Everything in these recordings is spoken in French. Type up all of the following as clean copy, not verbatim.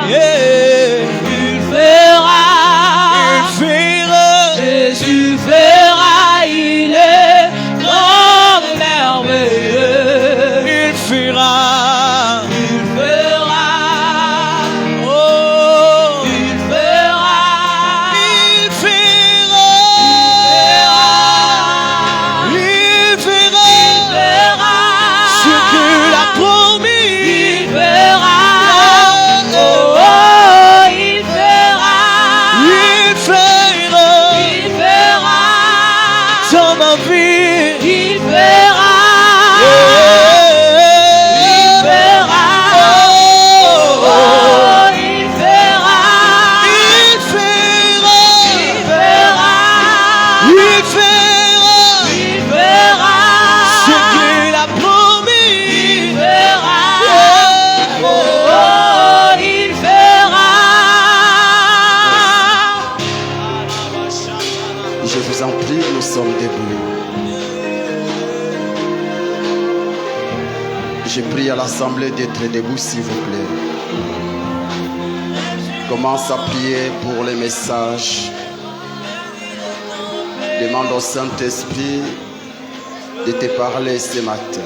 Il fera. Jésus fera. Il est grand et merveilleux. Il fera. Je prie à l'assemblée d'être debout, s'il vous plaît. Commence à prier pour les messages. Demande au Saint-Esprit de te parler ce matin.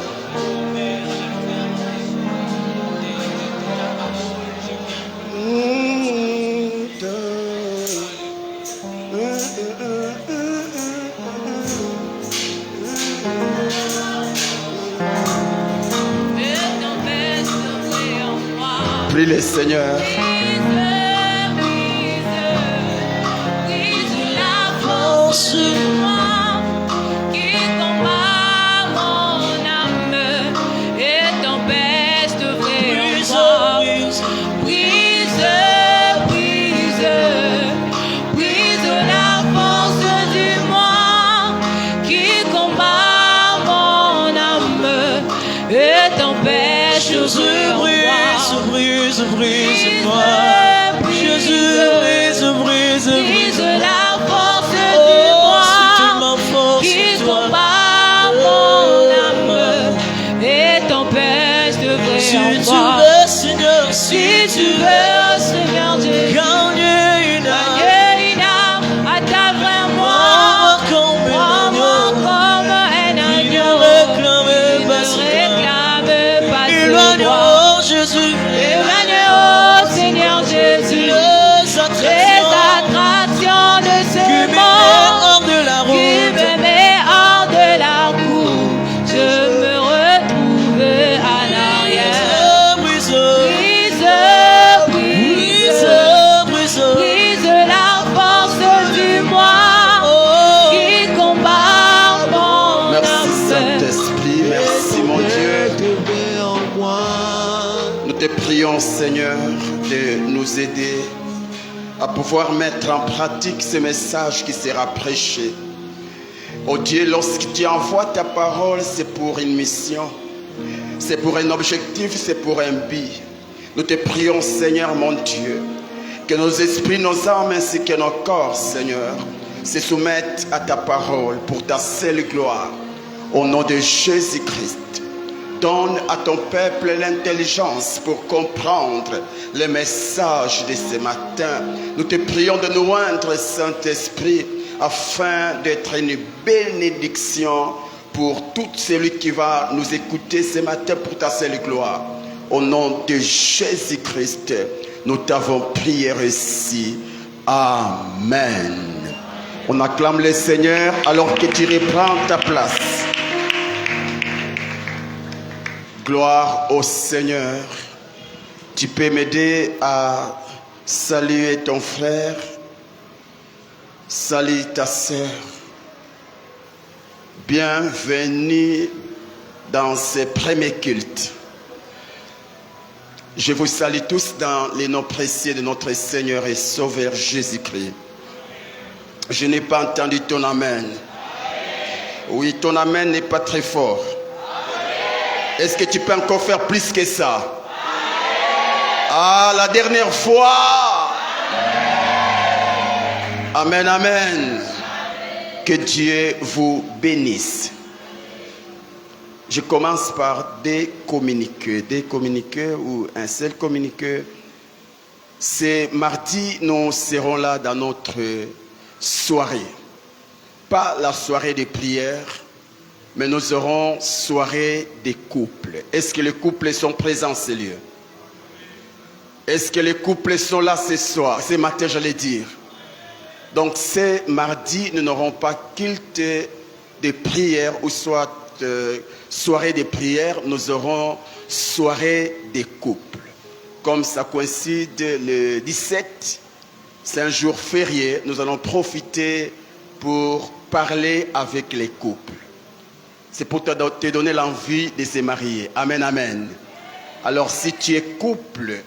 Prie le Seigneur. Brise-moi, Jésus, brise la force du moi qui combat mon âme et t'empêche de vrai en moi. Si tu veux, Seigneur, si tu veux, Seigneur Dieu, gagner une âme à travers moi, comme un agneau, ne réclame pas ce droit. Jésus, Seigneur Jésus, les attractions de ce monde qui me met hors de la cour, je me retrouve en arrière. Brise la force du moi qui combat mon âme. Merci Saint-Esprit, merci mon Dieu. Nous te prions, Seigneur, de nous aider à pouvoir mettre en pratique ce message qui sera prêché. Oh Dieu, lorsque tu envoies ta parole, c'est pour une mission, c'est pour un objectif, c'est pour un but. Nous te prions, Seigneur mon Dieu, que nos esprits, nos âmes ainsi que nos corps, Seigneur, se soumettent à ta parole pour ta seule gloire. Au nom de Jésus-Christ, donne à ton peuple l'intelligence pour comprendre le message de ce matin. Nous te prions de nous oindre, Saint-Esprit, afin d'être une bénédiction pour tout celui qui va nous écouter ce matin pour ta seule gloire. Au nom de Jésus-Christ, nous t'avons prié ici. Amen. On acclame le Seigneur alors que tu reprends ta place. Gloire au Seigneur. Tu peux m'aider à saluer ton frère. Salut ta sœur. Bienvenue dans ce premier culte. Je vous salue tous dans les noms précieux de notre Seigneur et Sauveur Jésus-Christ. Je n'ai pas entendu ton amen. Oui, ton amen n'est pas très fort. Est-ce que tu peux encore faire plus que ça? Ah, la dernière fois. Amen, amen. Que Dieu vous bénisse. Je commence par des communiqués ou un seul communiqué. C'est mardi, nous serons là dans notre soirée. Pas la soirée des prières, mais nous aurons soirée des couples. Est-ce que les couples sont présents, ces lieux? Est-ce que les couples sont là ce soir, ce matin, j'allais dire? Donc, ce mardi, nous n'aurons pas culte de prière ou soit soirée des prières, nous aurons soirée des couples. Comme ça coïncide le 17, c'est un jour férié, nous allons profiter pour parler avec les couples. C'est pour te donner l'envie de se marier. Amen, amen. Alors si tu es couple,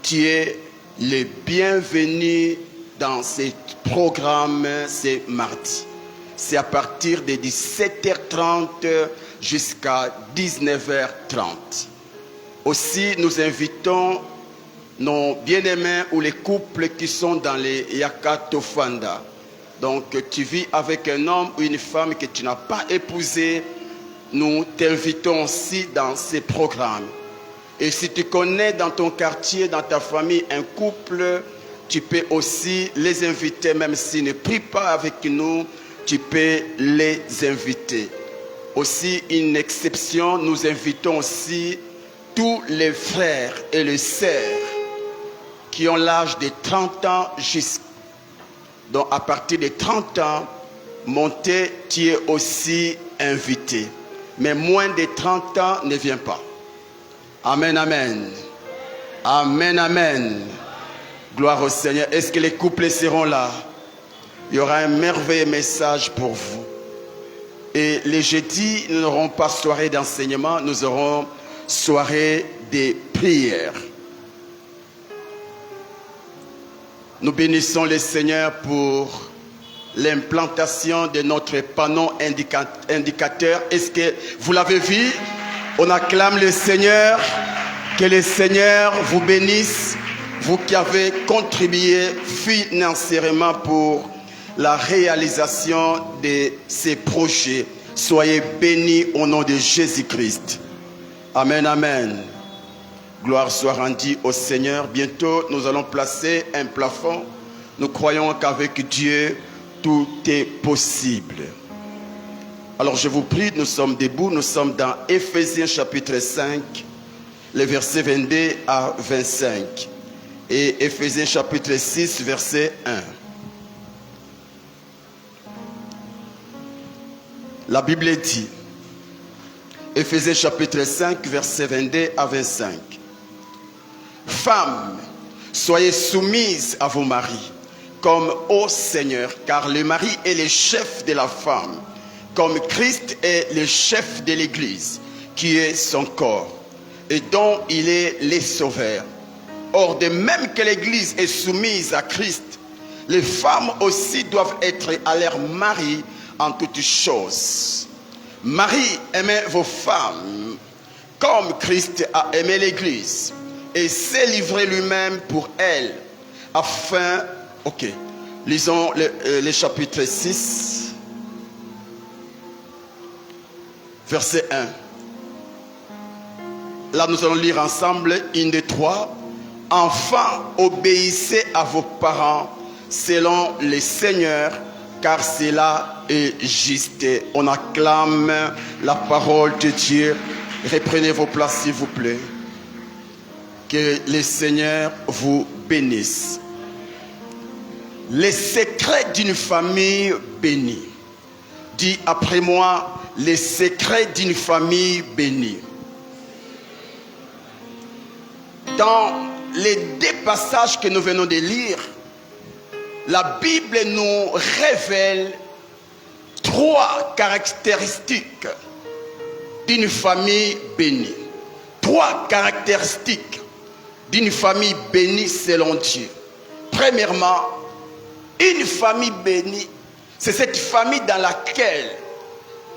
tu es le bienvenu dans ce programme ce mardi. C'est à partir de 17h30 jusqu'à 19h30. Aussi, nous invitons nos bien-aimés ou les couples qui sont dans les Yakatofanda. Donc, tu vis avec un homme ou une femme que tu n'as pas épousé. Nous t'invitons aussi dans ces programmes. Et si tu connais dans ton quartier, dans ta famille, un couple, tu peux aussi les inviter, même s'ils ne prient pas avec nous, tu peux les inviter. Aussi, une exception, nous invitons aussi tous les frères et les sœurs qui ont l'âge de 30 ans jusqu'à... Donc à partir de 30 ans, monter, tu es aussi invité. Mais moins de 30 ans, ne viens pas. Amen, amen. Amen, amen. Gloire au Seigneur. Est-ce que les couples seront là? Il y aura un merveilleux message pour vous. Et les jeudis, nous n'aurons pas soirée d'enseignement, nous aurons soirée des prières. Nous bénissons le Seigneur pour l'implantation de notre panneau indicateur. Est-ce que vous l'avez vu? On acclame le Seigneur. Que le Seigneur vous bénisse. Vous qui avez contribué financièrement pour la réalisation de ces projets. Soyez bénis au nom de Jésus-Christ. Amen, amen. Gloire soit rendue au Seigneur. Bientôt, nous allons placer un plafond. Nous croyons qu'avec Dieu, tout est possible. Alors, je vous prie, nous sommes debout. Nous sommes dans Éphésiens chapitre 5, les versets 22 à 25. Et Éphésiens chapitre 6, verset 1. La Bible dit, Éphésiens chapitre 5, verset 22 à 25. Femmes, soyez soumises à vos maris, comme au Seigneur, car le mari est le chef de la femme, comme Christ est le chef de l'Église, qui est son corps, et dont il est le sauveur. Or, de même que l'Église est soumise à Christ, les femmes aussi doivent être à leur mari en toutes choses. Marie, aimez vos femmes, comme Christ a aimé l'Église, et s'est livré lui-même pour elle, afin... Ok, lisons le chapitre 6, verset 1. Là, nous allons lire ensemble, 1, 2, 3. Enfants, obéissez à vos parents selon le Seigneur, car cela est juste. On acclame la parole de Dieu. Reprenez vos places, s'il vous plaît. Que le Seigneur vous bénisse. Les secrets d'une famille bénie. Dis après moi, les secrets d'une famille bénie. Dans les 2 passages que nous venons de lire, la Bible nous révèle 3 caractéristiques d'une famille bénie. 3 caractéristiques d'une famille bénie selon Dieu. Premièrement, une famille bénie, c'est cette famille dans laquelle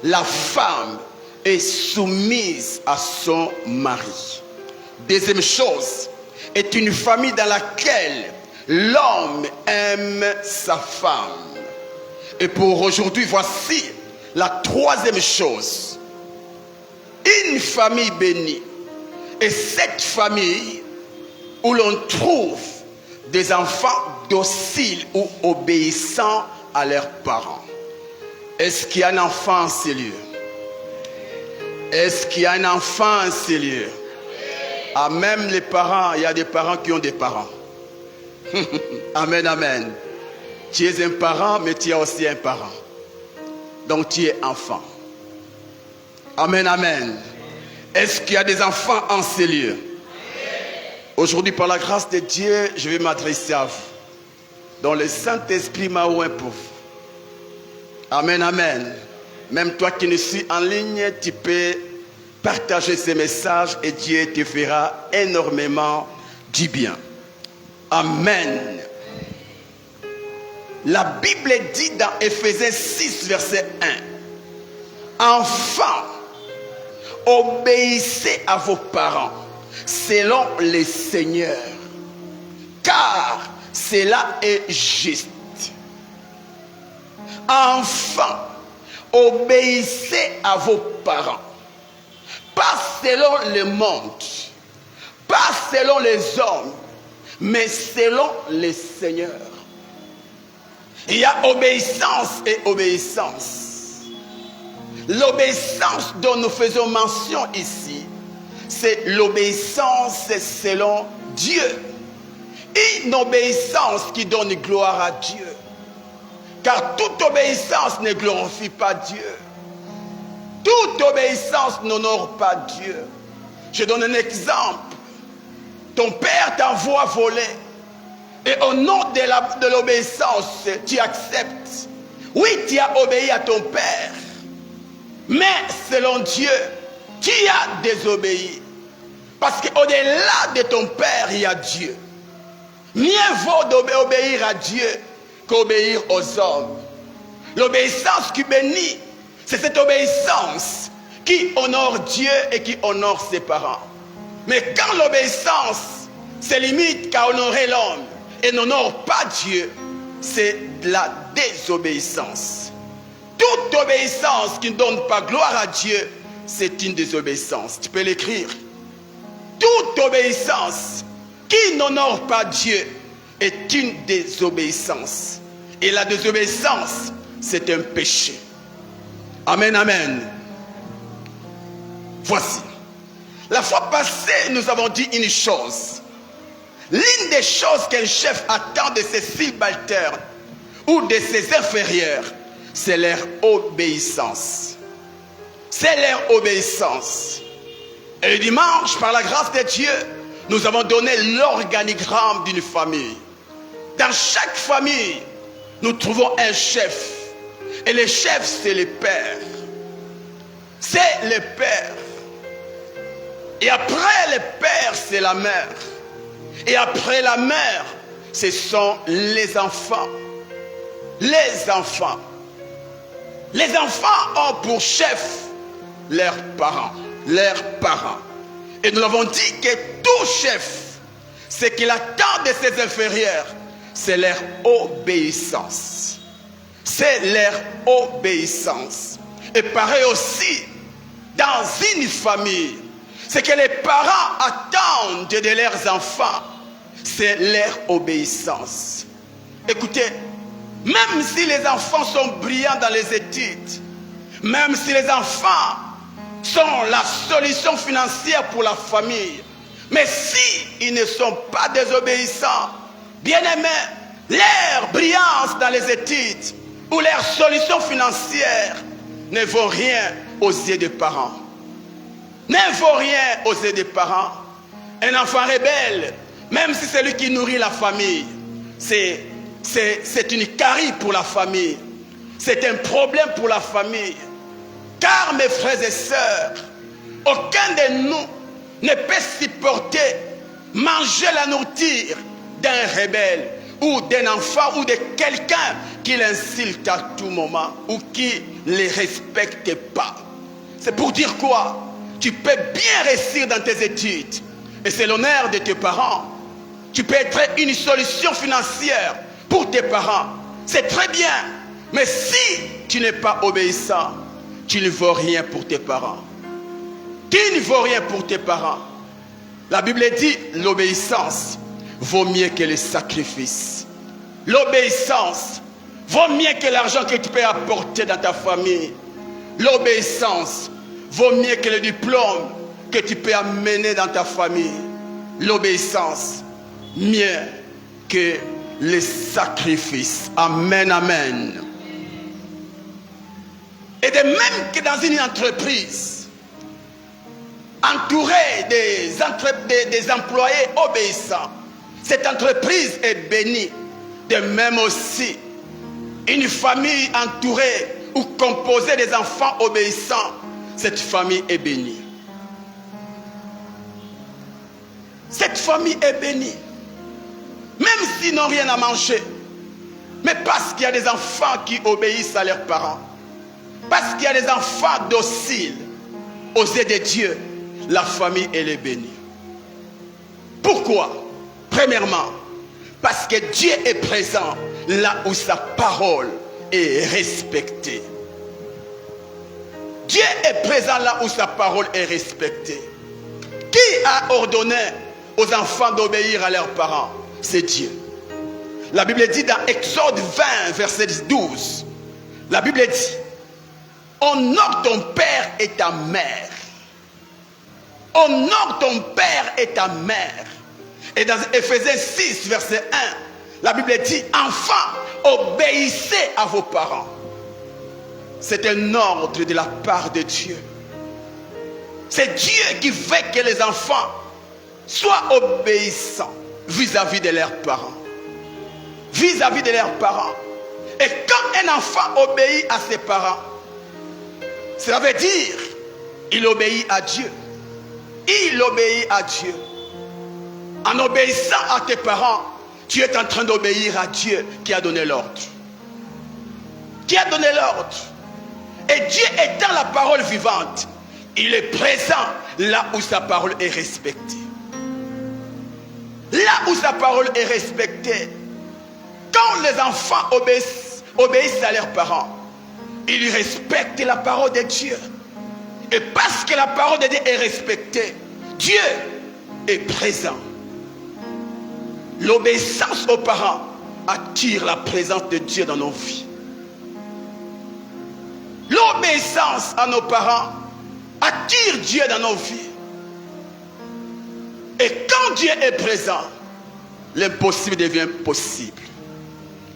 la femme est soumise à son mari. Deuxième chose, est une famille dans laquelle l'homme aime sa femme. Et pour aujourd'hui, voici la 3e chose. Une famille bénie. Et cette famille où l'on trouve des enfants dociles ou obéissants à leurs parents. Est-ce qu'il y a un enfant en ces lieux? Est-ce qu'il y a un enfant en ces lieux? Ah, même les parents, il y a des parents qui ont des parents. Amen, amen. Tu es un parent, mais tu es aussi un parent. Donc tu es enfant. Amen, amen. Est-ce qu'il y a des enfants en ces lieux? Aujourd'hui, par la grâce de Dieu, je vais m'adresser à vous. Donc le Saint-Esprit m'a oint pour vous. Amen, amen. Même toi qui ne suis en ligne, tu peux partager ces messages et Dieu te fera énormément du bien. Amen. La Bible dit dans Éphésiens 6, verset 1. Enfants, obéissez à vos parents selon le Seigneur, car cela est juste. Enfants, obéissez à vos parents, pas selon le monde, pas selon les hommes, mais selon le Seigneur. Il y a obéissance et obéissance. L'obéissance dont nous faisons mention ici, c'est l'obéissance selon Dieu. Une obéissance qui donne gloire à Dieu. Car toute obéissance ne glorifie pas Dieu. Toute obéissance n'honore pas Dieu. Je donne un exemple. Ton père t'envoie voler. Et au nom de l'obéissance, tu acceptes. Oui, tu as obéi à ton père. Mais selon Dieu, tu as désobéi. Parce qu'au-delà de ton père, il y a Dieu. Mieux vaut d'obéir à Dieu qu'obéir aux hommes. L'obéissance qui bénit, c'est cette obéissance qui honore Dieu et qui honore ses parents. Mais quand l'obéissance se limite qu'à honorer l'homme et n'honore pas Dieu, c'est de la désobéissance. Toute obéissance qui ne donne pas gloire à Dieu, c'est une désobéissance. Tu peux l'écrire. Toute obéissance qui n'honore pas Dieu est une désobéissance. Et la désobéissance, c'est un péché. Amen, amen. Voici. La fois passée, nous avons dit une chose. L'une des choses qu'un chef attend de ses subalternes ou de ses inférieurs, c'est leur obéissance. C'est leur obéissance. Et le dimanche, par la grâce de Dieu, nous avons donné l'organigramme d'une famille. Dans chaque famille, nous trouvons un chef. Et le chef, c'est le père. C'est le père. Et après le père, c'est la mère. Et après la mère, ce sont les enfants. Les enfants. Les enfants ont pour chef leurs parents. Leurs parents. Et nous avons dit que tout chef, ce qu'il attend de ses inférieurs, c'est leur obéissance. C'est leur obéissance. Et pareil aussi, dans une famille, ce que les parents attendent de leurs enfants, c'est leur obéissance. Écoutez, même si les enfants sont brillants dans les études, même si les enfants sont la solution financière pour la famille, mais si ils ne sont pas désobéissants, bien-aimés, leur brillance dans les études ou leur solution financière ne vaut rien aux yeux des parents. Ne vaut rien aux yeux des parents. Un enfant rebelle, même si c'est lui qui nourrit la famille, c'est une carie pour la famille. C'est un problème pour la famille. Car mes frères et sœurs, aucun de nous ne peut supporter manger la nourriture d'un rebelle ou d'un enfant ou de quelqu'un qui l'insulte à tout moment ou qui ne les respecte pas. C'est pour dire quoi? Tu peux bien réussir dans tes études et c'est l'honneur de tes parents. Tu peux être une solution financière pour tes parents. C'est très bien. Mais si tu n'es pas obéissant, tu ne vaux rien pour tes parents. Tu ne vaux rien pour tes parents. La Bible dit l'obéissance vaut mieux que le sacrifice. L'obéissance vaut mieux que l'argent que tu peux apporter dans ta famille. L'obéissance vaut mieux que le diplôme que tu peux amener dans ta famille. L'obéissance, mieux que les sacrifices. Amen, amen. Et de même que dans une entreprise, entourée des employés obéissants, cette entreprise est bénie. De même aussi, une famille entourée ou composée des enfants obéissants, cette famille est bénie. Cette famille est bénie. Même s'ils n'ont rien à manger. Mais parce qu'il y a des enfants qui obéissent à leurs parents. Parce qu'il y a des enfants dociles aux yeux de Dieu. La famille, elle est bénie. Pourquoi? Premièrement, parce que Dieu est présent là où sa parole est respectée. Dieu est présent là où sa parole est respectée. Qui a ordonné aux enfants d'obéir à leurs parents? C'est Dieu. La Bible dit dans Exode 20, verset 12, la Bible dit: honore ton père et ta mère. Honore ton père et ta mère. Et dans Éphésiens 6, verset 1, la Bible dit: enfants, obéissez à vos parents. C'est un ordre de la part de Dieu. C'est Dieu qui veut que les enfants soient obéissants vis-à-vis de leurs parents. Vis-à-vis de leurs parents. Et quand un enfant obéit à ses parents, cela veut dire il obéit à Dieu. Il obéit à Dieu. En obéissant à tes parents, tu es en train d'obéir à Dieu qui a donné l'ordre. Qui a donné l'ordre. Et Dieu étant la parole vivante, il est présent là où sa parole est respectée. Là où sa parole est respectée. Quand les enfants obéissent à leurs parents, ils respectent la parole de Dieu. Et parce que la parole de Dieu est respectée, Dieu est présent. L'obéissance aux parents attire la présence de Dieu dans nos vies. L'obéissance à nos parents attire Dieu dans nos vies. Et quand Dieu est présent, l'impossible devient possible.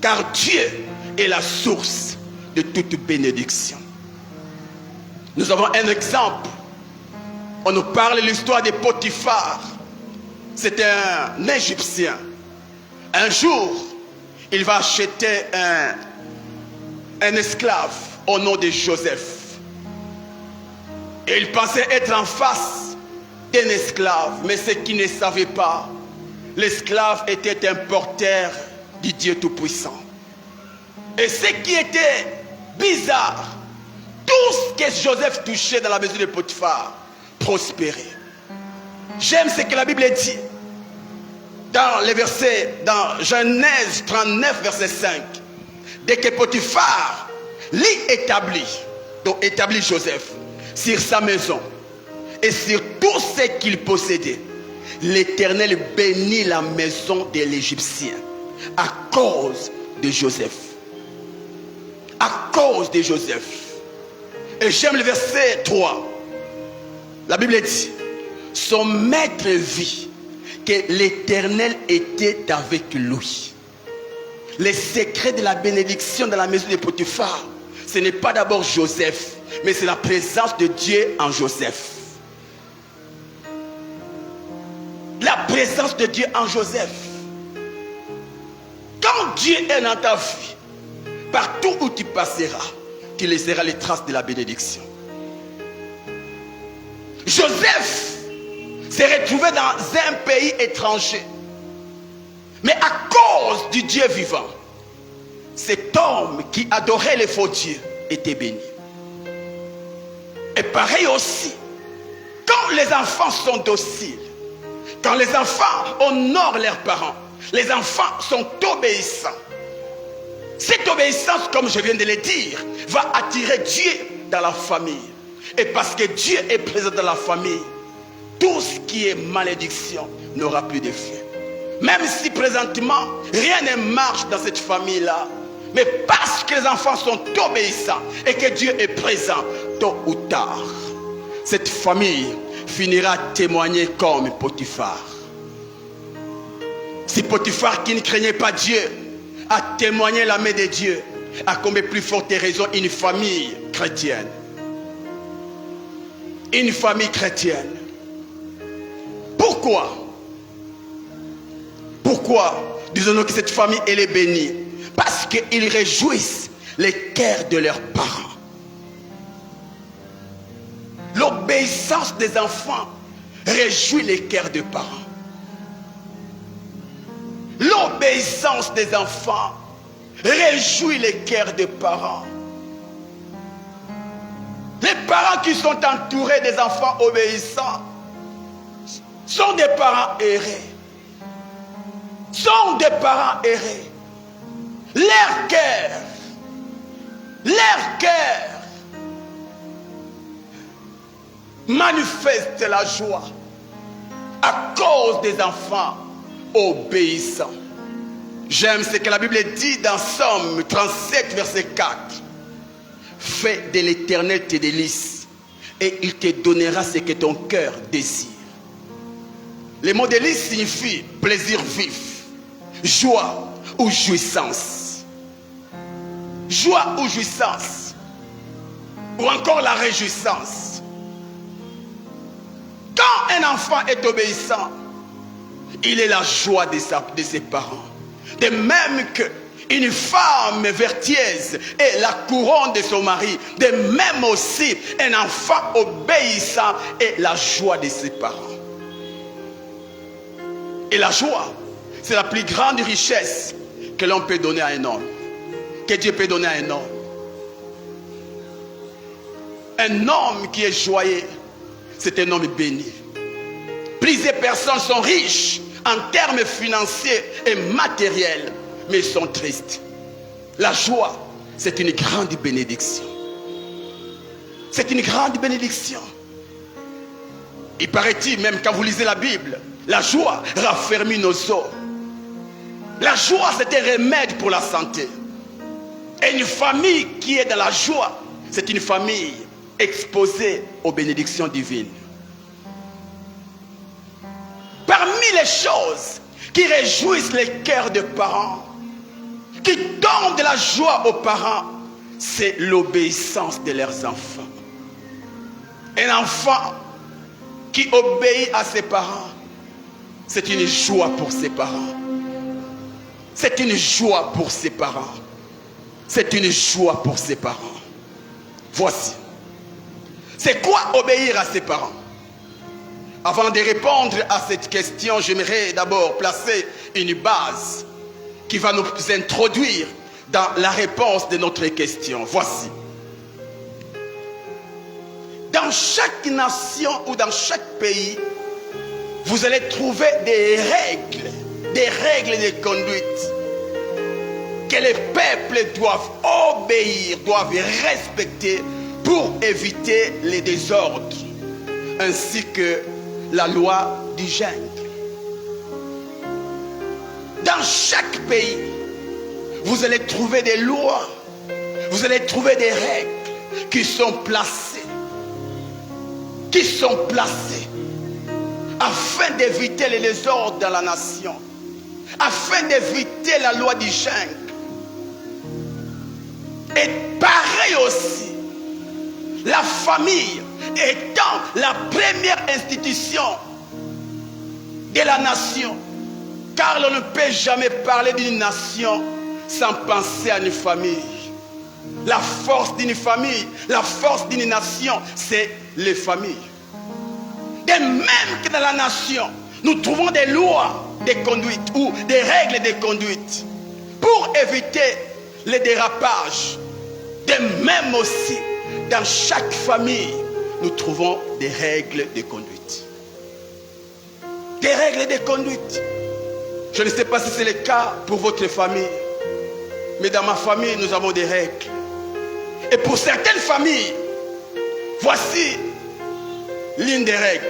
Car Dieu est la source de toute bénédiction. Nous avons un exemple. On nous parle de l'histoire de Potiphar. C'est un Égyptien. Un jour, il va acheter un esclave au nom de Joseph. Et il pensait être en face d'un esclave. Mais ce qu'il ne savait pas, l'esclave était un porteur du Dieu Tout-Puissant. Et ce qui était bizarre, tout ce que Joseph touchait dans la maison de Potiphar prospérait. J'aime ce que la Bible dit dans les versets, dans Genèse 39, verset 5. Dès que Potiphar établit Joseph sur sa maison et sur tout ce qu'il possédait, l'Éternel bénit la maison de l'Égyptien à cause de Joseph. À cause de Joseph. Et j'aime le verset 3. La Bible dit: son maître vit que l'Éternel était avec lui. Les secrets de la bénédiction dans la maison de Potiphar, ce n'est pas d'abord Joseph, mais c'est la présence de Dieu en Joseph. La présence de Dieu en Joseph. Quand Dieu est dans ta vie, partout où tu passeras, tu laisseras les traces de la bénédiction. Joseph s'est retrouvé dans un pays étranger. Mais à cause du Dieu vivant, cet homme qui adorait les faux dieux était béni. Et pareil aussi, quand les enfants sont dociles, quand les enfants honorent leurs parents, les enfants sont obéissants. Cette obéissance, comme je viens de le dire, va attirer Dieu dans la famille. Et parce que Dieu est présent dans la famille, tout ce qui est malédiction n'aura plus d'effet. Même si présentement, rien ne marche dans cette famille-là. Mais parce que les enfants sont obéissants et que Dieu est présent, tôt ou tard, cette famille finira témoigner comme Potiphar. Si Potiphar, qui ne craignait pas Dieu, a témoigné la main de Dieu, à combien plus forte raison une famille chrétienne. Une famille chrétienne. Pourquoi? Pourquoi disons-nous que cette famille elle est bénie? Parce qu'ils réjouissent les cœurs de leurs parents. L'obéissance des enfants réjouit les cœurs des parents. L'obéissance des enfants réjouit les cœurs des parents. Les parents qui sont entourés des enfants obéissants sont des parents errés. Sont des parents errés. Leur cœur manifeste la joie à cause des enfants obéissants. J'aime ce que la Bible dit dans Somme 37, verset 4. Fais de l'Éternel tes délices et il te donnera ce que ton cœur désire. Le mot délice signifie plaisir vif, joie ou jouissance. Joie ou jouissance. Ou encore la réjouissance. Quand un enfant est obéissant, il est la joie de ses parents. De même qu'une femme vertueuse est la couronne de son mari, de même aussi un enfant obéissant est la joie de ses parents. Et la joie, c'est la plus grande richesse que l'on peut donner à un homme, que Dieu peut donner à un homme. Un homme qui est joyeux, c'est un homme béni. Plusieurs personnes sont riches en termes financiers et matériels, mais ils sont tristes. La joie, c'est une grande bénédiction. C'est une grande bénédiction. Il paraît-il, même quand vous lisez la Bible, la joie raffermit nos os. La joie, c'est un remède pour la santé. Et une famille qui est dans la joie, c'est une famille exposée aux bénédictions divines. Parmi les choses qui réjouissent les cœurs des parents, qui donnent de la joie aux parents, c'est l'obéissance de leurs enfants. Un enfant qui obéit à ses parents, c'est une joie pour ses parents. C'est une joie pour ses parents. C'est une joie pour ses parents. Voici. C'est quoi obéir à ses parents? Avant de répondre à cette question, j'aimerais d'abord placer une base qui va nous introduire dans la réponse de notre question. Voici. Dans chaque nation ou dans chaque pays, vous allez trouver des règles de conduite que les peuples doivent obéir, doivent respecter pour éviter les désordres, ainsi que la loi du jungle. Dans chaque pays, vous allez trouver des lois, vous allez trouver des règles qui sont placées afin d'éviter les désordres dans la nation, afin d'éviter la loi du jungle. Et pareil aussi, la famille étant la première institution de la nation, car l'on ne peut jamais parler d'une nation sans penser à une famille. La force d'une famille, la force d'une nation, c'est les familles. De même que dans la nation, nous trouvons des lois de conduite ou des règles de conduite pour éviter les dérapages. De même aussi, dans chaque famille, nous trouvons des règles de conduite. Des règles de conduite. Je ne sais pas si c'est le cas pour votre famille, mais dans ma famille, nous avons des règles. Et pour certaines familles, voici l'une des règles.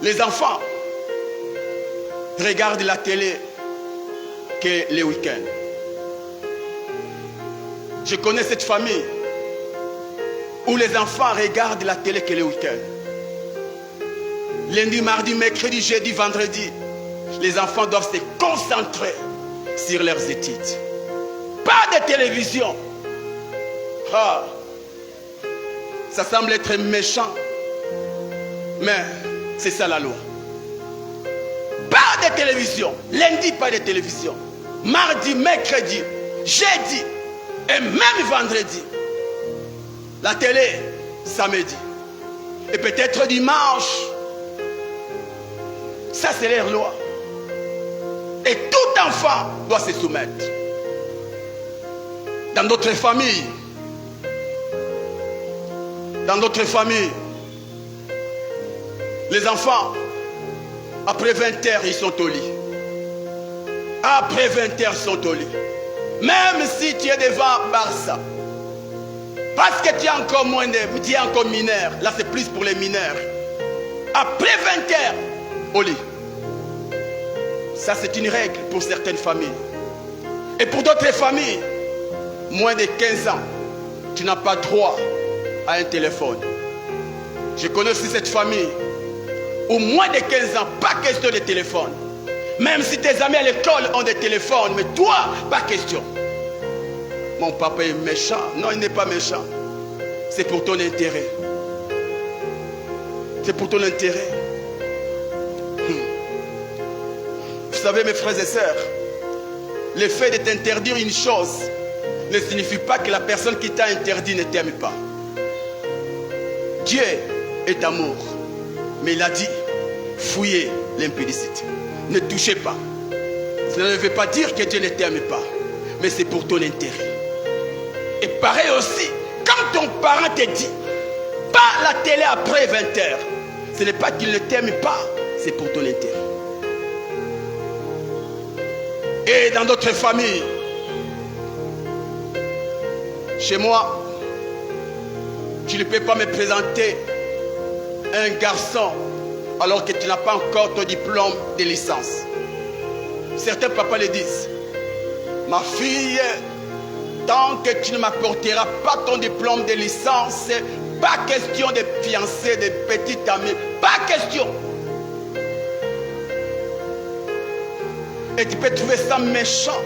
Les enfants, regardent la télé que les week-ends. Je connais cette famille où les enfants regardent la télé que les week-ends. Lundi, mardi, mercredi, jeudi, vendredi, les enfants doivent se concentrer sur leurs études. Pas de télévision. Ah, ça semble être méchant, mais c'est ça la loi. Pas de télévision. Lundi, pas de télévision. Mardi, mercredi, jeudi et même vendredi. La télé, samedi. Et peut-être dimanche. Ça, c'est leur loi. Et tout enfant doit se soumettre. Dans notre famille, les enfants, après 20 heures, ils sont au lit. Après 20 heures, ils sont au lit. Même si tu es devant Barça, parce que tu es encore mineur, là c'est plus pour les mineurs. Après 20 heures, au lit. Ça c'est une règle pour certaines familles. Et pour d'autres familles, moins de 15 ans, tu n'as pas droit à un téléphone. Je connais aussi cette famille où moins de 15 ans, pas question de téléphone. Même si tes amis à l'école ont des téléphones, mais toi, pas question. Mon papa est méchant. Non, il n'est pas méchant. C'est pour ton intérêt. C'est pour ton intérêt. Vous savez, mes frères et sœurs, le fait de t'interdire une chose ne signifie pas que la personne qui t'a interdit ne t'aime pas. Dieu est amour. Mais il a dit, fouillez l'impudicité. Ne touchez pas. Cela ne veut pas dire que Dieu ne t'aime pas, mais c'est pour ton intérêt. Et pareil aussi, quand ton parent te dit, pas la télé après 20 heures, ce n'est pas qu'il ne t'aime pas, c'est pour ton intérêt. Et dans d'autres familles, chez moi, tu ne peux pas me présenter un garçon alors que tu n'as pas encore ton diplôme de licence. Certains papas le disent. Ma fille, tant que tu ne m'apporteras pas ton diplôme de licence, pas question de fiancée, de petite amie, pas question. Et tu peux trouver ça méchant.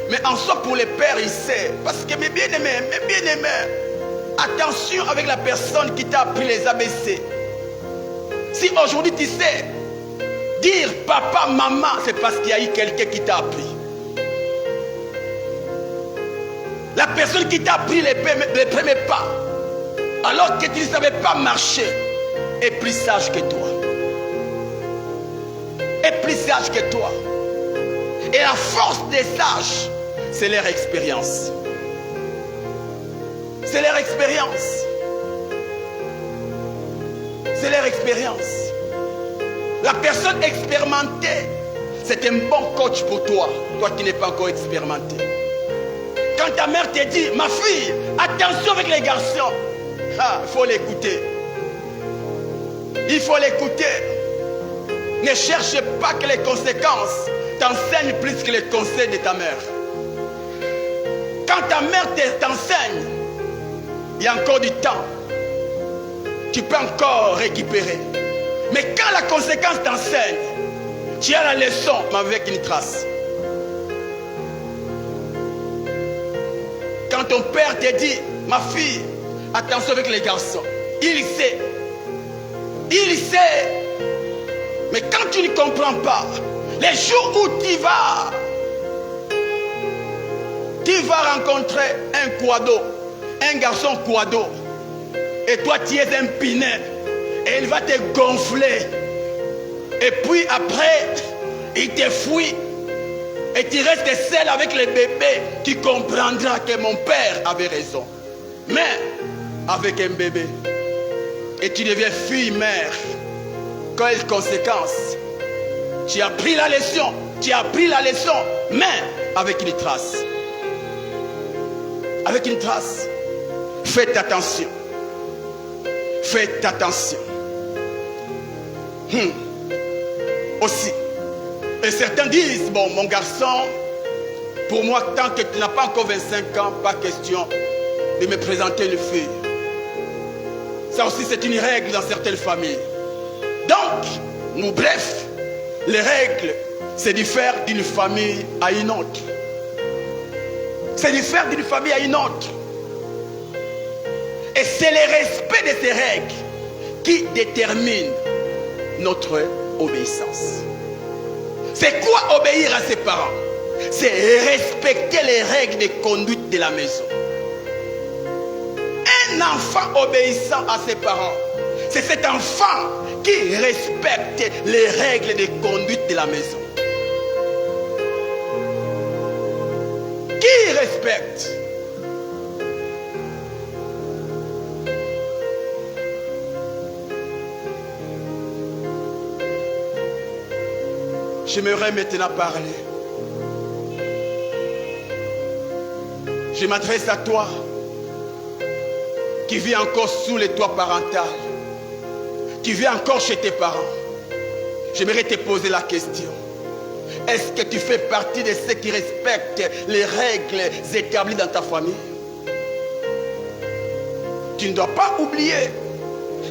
Mais en soi, pour les pères, il sait. Parce que mes bien-aimés, attention avec la personne qui t'a appris les ABC. Si aujourd'hui tu sais dire papa, maman, c'est parce qu'il y a eu quelqu'un qui t'a appris. La personne qui t'a appris les premiers pas, alors que tu ne savais pas marcher, est plus sage que toi. Est plus sage que toi. Et la force des sages, c'est leur expérience. C'est leur expérience. C'est leur expérience. La personne expérimentée, c'est un bon coach pour toi, toi qui n'es pas encore expérimenté. Quand ta mère te dit, ma fille, attention avec les garçons, il faut l'écouter. Il faut l'écouter. Ne cherche pas que les conséquences t'enseignent plus que les conseils de ta mère. Quand ta mère t'enseigne, il y a encore du temps. Tu peux encore récupérer. Mais quand la conséquence t'enseigne, tu as la leçon, mais avec une trace. Quand ton père te dit, ma fille, attention avec les garçons, il sait. Il sait. Mais quand tu ne comprends pas, les jours où tu vas rencontrer un quado, un garçon quado, et toi tu es un pinet, et il va te gonfler, et puis après il te fuit, et tu restes seul avec les bébés, tu comprendras que mon père avait raison. Mais avec un bébé, et tu deviens fille-mère, quelles conséquences? Tu as pris la leçon, mais avec une trace. Avec une trace. Faites attention. Faites attention. Aussi, Et certains disent, bon, mon garçon, pour moi, tant que tu n'as pas encore 25 ans, pas question de me présenter une fille. Ça aussi, c'est une règle dans certaines familles. Donc, bref, les règles, c'est diffère d'une famille à une autre. C'est diffère d'une famille à une autre. Et c'est le respect de ces règles qui détermine notre obéissance. C'est quoi obéir à ses parents? C'est respecter les règles de conduite de la maison. Un enfant obéissant à ses parents, c'est cet enfant qui respecte les règles de conduite de la maison. Qui respecte? J'aimerais maintenant parler. Je m'adresse à toi qui vis encore sous les toits parental, qui vis encore chez tes parents. J'aimerais te poser la question. Est-ce que tu fais partie de ceux qui respectent les règles établies dans ta famille? Tu ne dois pas oublier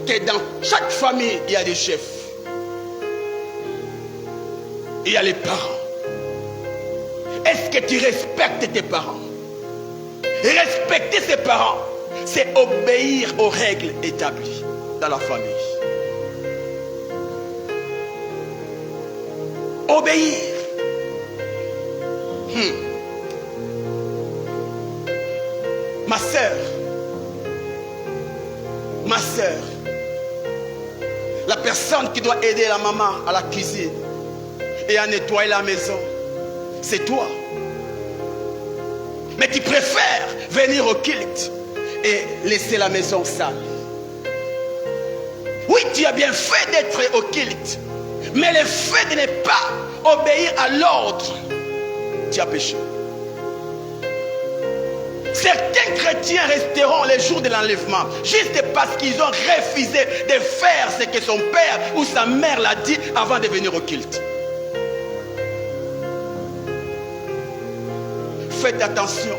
que dans chaque famille, il y a des chefs. Il y a les parents. Est-ce que tu respectes tes parents? Respecter ses parents, c'est obéir aux règles établies dans la famille. Obéir. Ma sœur, la personne qui doit aider la maman à la cuisine et à nettoyer la maison, c'est toi. Mais tu préfères venir au culte et laisser la maison sale. Oui, tu as bien fait d'être au culte, mais le fait de ne pas obéir à l'ordre, tu as péché. Certains chrétiens resteront les jours de l'enlèvement juste parce qu'ils ont refusé de faire ce que son père ou sa mère l'a dit avant de venir au culte. Faites attention.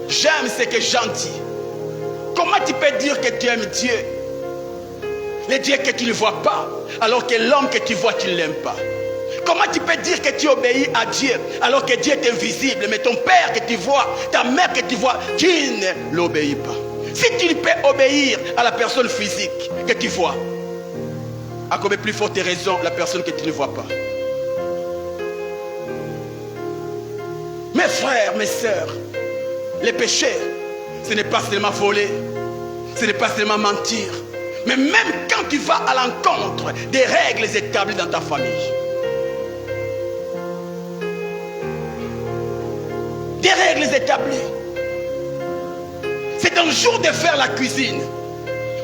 J'aime ce que Jean dit. Comment tu peux dire que tu aimes Dieu, le Dieu que tu ne vois pas, alors que l'homme que tu vois, tu ne l'aimes pas? Comment tu peux dire que tu obéis à Dieu alors que Dieu est invisible, mais ton père que tu vois, ta mère que tu vois, tu ne l'obéis pas? Si tu ne peux obéir à la personne physique que tu vois, à combien plus forte raison la personne que tu ne vois pas? Mes frères, mes sœurs, les péchés, ce n'est pas seulement voler, ce n'est pas seulement mentir, mais même quand tu vas à l'encontre des règles établies dans ta famille. Des règles établies. C'est un jour de faire la cuisine,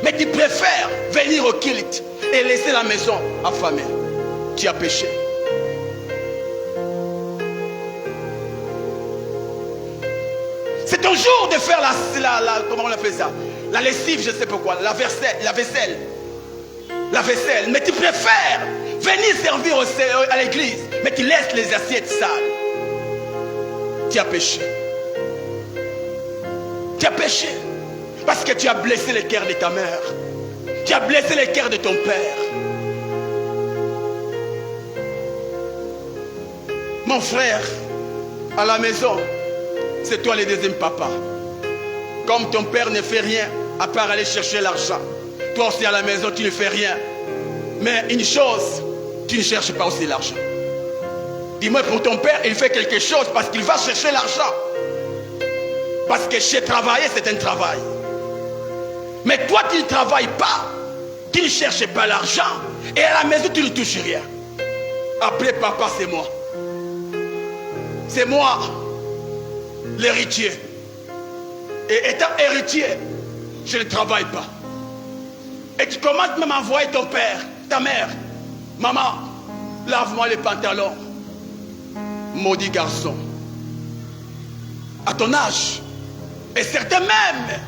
mais tu préfères venir au culte et laisser la maison affamée. Tu as péché. C'est un jour de faire comment on appelle ça? La lessive, je ne sais pas quoi, la vaisselle, mais tu préfères venir servir à l'église, mais tu laisses les assiettes sales. Tu as péché. Tu as péché parce que tu as blessé le cœur de ta mère. Tu as blessé le cœur de ton père. Mon frère, à la maison, c'est toi le deuxième papa. Comme ton père ne fait rien à part aller chercher l'argent, toi aussi à la maison tu ne fais rien. Mais une chose, tu ne cherches pas aussi l'argent. Dis-moi, pour ton père, il fait quelque chose parce qu'il va chercher l'argent. Parce que chez travailler, c'est un travail. Mais toi, tu ne travailles pas. Tu ne cherches pas l'argent. Et à la maison, tu ne touches rien. Après, papa, c'est moi. C'est moi, l'héritier. Et étant héritier, je ne travaille pas. Et tu commences même à envoyer ton père, ta mère. Maman, lave-moi les pantalons. Maudit garçon. À ton âge. Et certains même,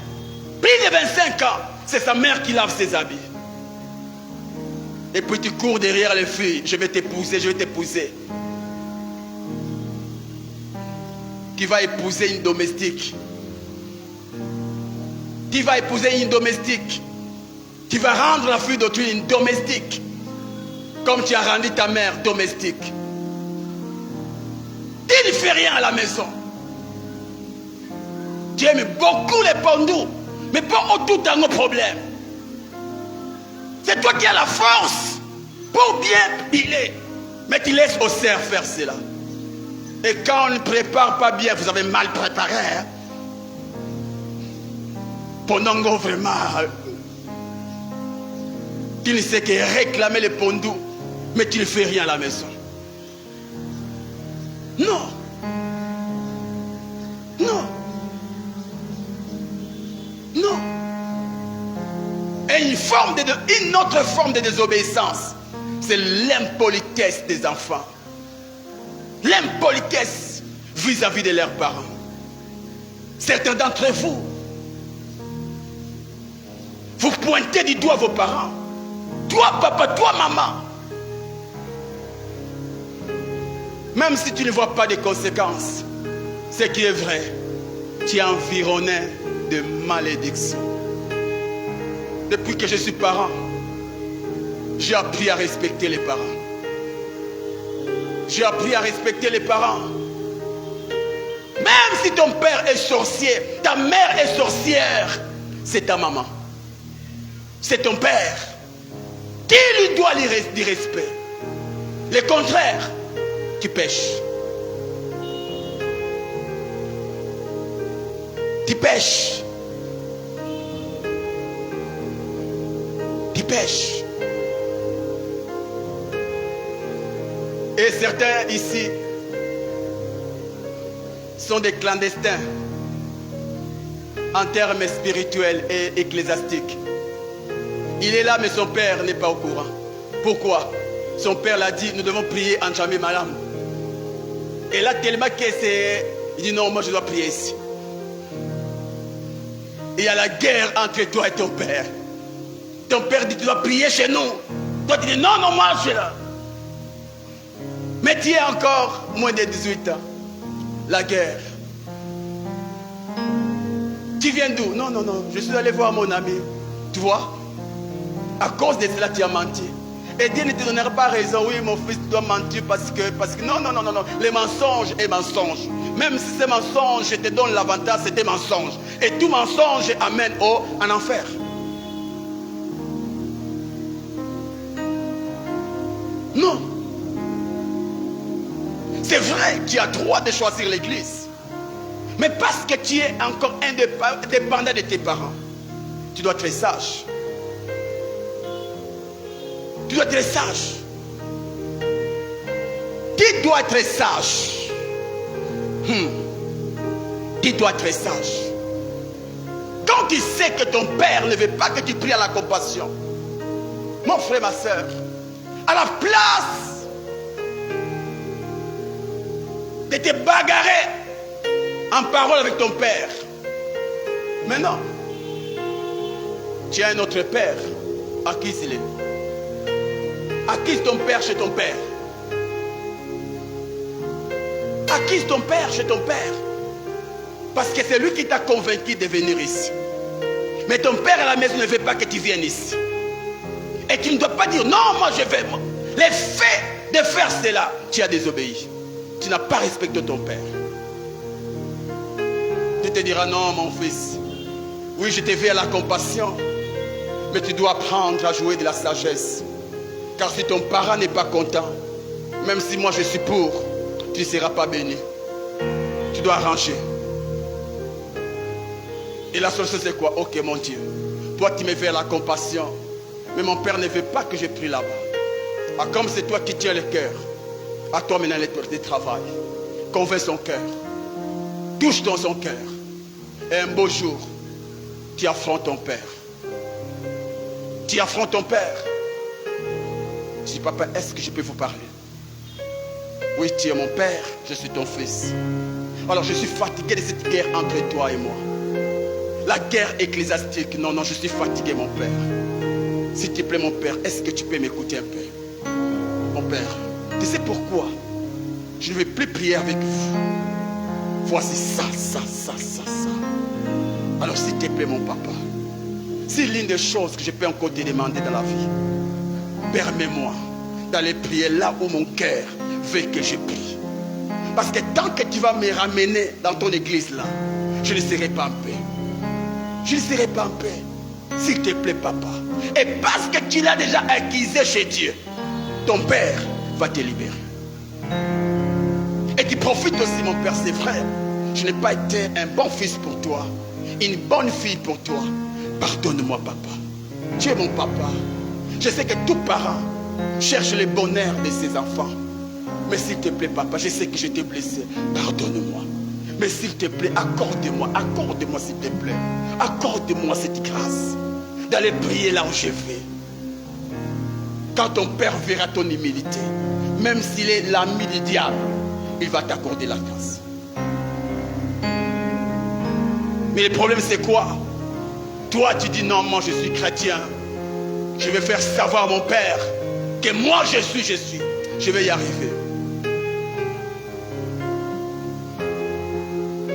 plus de 25 ans, c'est sa mère qui lave ses habits. Et puis tu cours derrière les filles. Je vais t'épouser, je vais t'épouser. Tu vas épouser une domestique. Tu vas épouser une domestique. Tu vas rendre la fille d'autrui une domestique. Comme tu as rendu ta mère domestique. Tu ne fais rien à la maison. Tu aimes beaucoup les pendous, mais pas autour de nos problèmes. C'est toi qui as la force pour bien piler. Mais tu laisses au cerf faire cela. Et quand on ne prépare pas bien, vous avez mal préparé. Hein? Pendant vraiment, tu ne sais que réclamer les pondous, mais tu ne fais rien à la maison. Non. Non. Non. Et une autre forme de désobéissance, c'est l'impolitesse des enfants. L'impolitesse vis-à-vis de leurs parents. Certains d'entre vous, vous pointez du doigt vos parents. Toi papa, toi maman. Même si tu ne vois pas de conséquences, ce qui est vrai, tu es environné de malédictions. Depuis que je suis parent, j'ai appris à respecter les parents. J'ai appris à respecter les parents. Même si ton père est sorcier, ta mère est sorcière, c'est ta maman. C'est ton père. Tu lui dois du respect. Le contraire, tu pêches. Tu pêches. Tu pêches. Et certains ici sont des clandestins en termes spirituels et ecclésiastiques. Il est là, mais son père n'est pas au courant. Pourquoi? Son père l'a dit, nous devons prier en jamais madame. Et là, tellement que c'est... Il dit non, moi je dois prier ici. Il y a la guerre entre toi et ton père. Ton père dit, tu dois prier chez nous. Toi, tu dis, non, non, moi je suis là. Mais tu es encore moins de 18 ans. La guerre. Tu viens d'où? Non, non, non, je suis allé voir mon ami. Tu vois? À cause de cela, tu as menti. Et Dieu ne te donnera pas raison. Oui, mon fils, tu dois mentir parce que non, non, non, non, non. Les mensonges est mensonge. Même si ces mensonges te donnent l'avantage, c'est des mensonges. Et tout mensonge amène en enfer. Non. C'est vrai que tu as droit de choisir l'église. Mais parce que tu es encore indépendant de tes parents, tu dois être sage. Tu dois être sage. Tu dois être sage. Tu dois être sage. Quand tu sais que ton père ne veut pas que tu pries à la compassion, mon frère, ma soeur, à la place de te bagarrer en parole avec ton père, mais non, tu as un autre père. À qui il est? Acquise ton père chez ton père. Acquise ton père chez ton père. Parce que c'est lui qui t'a convaincu de venir ici. Mais ton père à la maison ne veut pas que tu viennes ici. Et tu ne dois pas dire non, moi je vais. Les faits de faire cela, tu as désobéi. Tu n'as pas respecté ton père. Tu te diras non, mon fils. Oui, je te veux à la compassion. Mais tu dois apprendre à jouer de la sagesse. Car si ton parent n'est pas content, même si moi je suis pour, tu ne seras pas béni. Tu dois arranger. Et la seule chose c'est quoi? Ok mon Dieu, toi tu me fais la compassion, mais mon père ne veut pas que je prie là-bas. Ah, comme c'est toi qui tiens le cœur, à toi maintenant le travail. Convainc son cœur. Touche dans son cœur. Et un beau jour, tu affrontes ton père. Tu affrontes ton père. Je dis, papa, est-ce que je peux vous parler? Oui, tu es mon père, je suis ton fils. Alors je suis fatigué de cette guerre entre toi et moi. La guerre ecclésiastique, non, non, je suis fatigué, mon père. S'il te plaît, mon Père, est-ce que tu peux m'écouter un peu? Mon Père, tu sais pourquoi je ne vais plus prier avec vous? Voici ça. Alors s'il te plaît, mon papa, c'est l'une des choses que je peux encore te demander dans la vie. Permets-moi d'aller prier là où mon cœur veut que je prie. Parce que tant que tu vas me ramener dans ton église là, je ne serai pas en paix. Je ne serai pas en paix. S'il te plaît, papa. Et parce que tu l'as déjà accusé chez Dieu, ton Père va te libérer. Et tu profites aussi, mon Père, c'est vrai. Je n'ai pas été un bon fils pour toi, une bonne fille pour toi. Pardonne-moi, papa. Tu es mon papa. Je sais que tout parent cherche le bonheur de ses enfants. Mais s'il te plaît, papa, je sais que je t'ai blessé. Pardonne-moi. Mais s'il te plaît, accorde-moi s'il te plaît. Accorde-moi cette grâce d'aller prier là où je vais. Quand ton Père verra ton humilité, même s'il est l'ami du diable, il va t'accorder la grâce. Mais le problème c'est quoi? Toi tu dis non, moi je suis chrétien. Je vais faire savoir à mon Père que moi je suis. Je vais y arriver.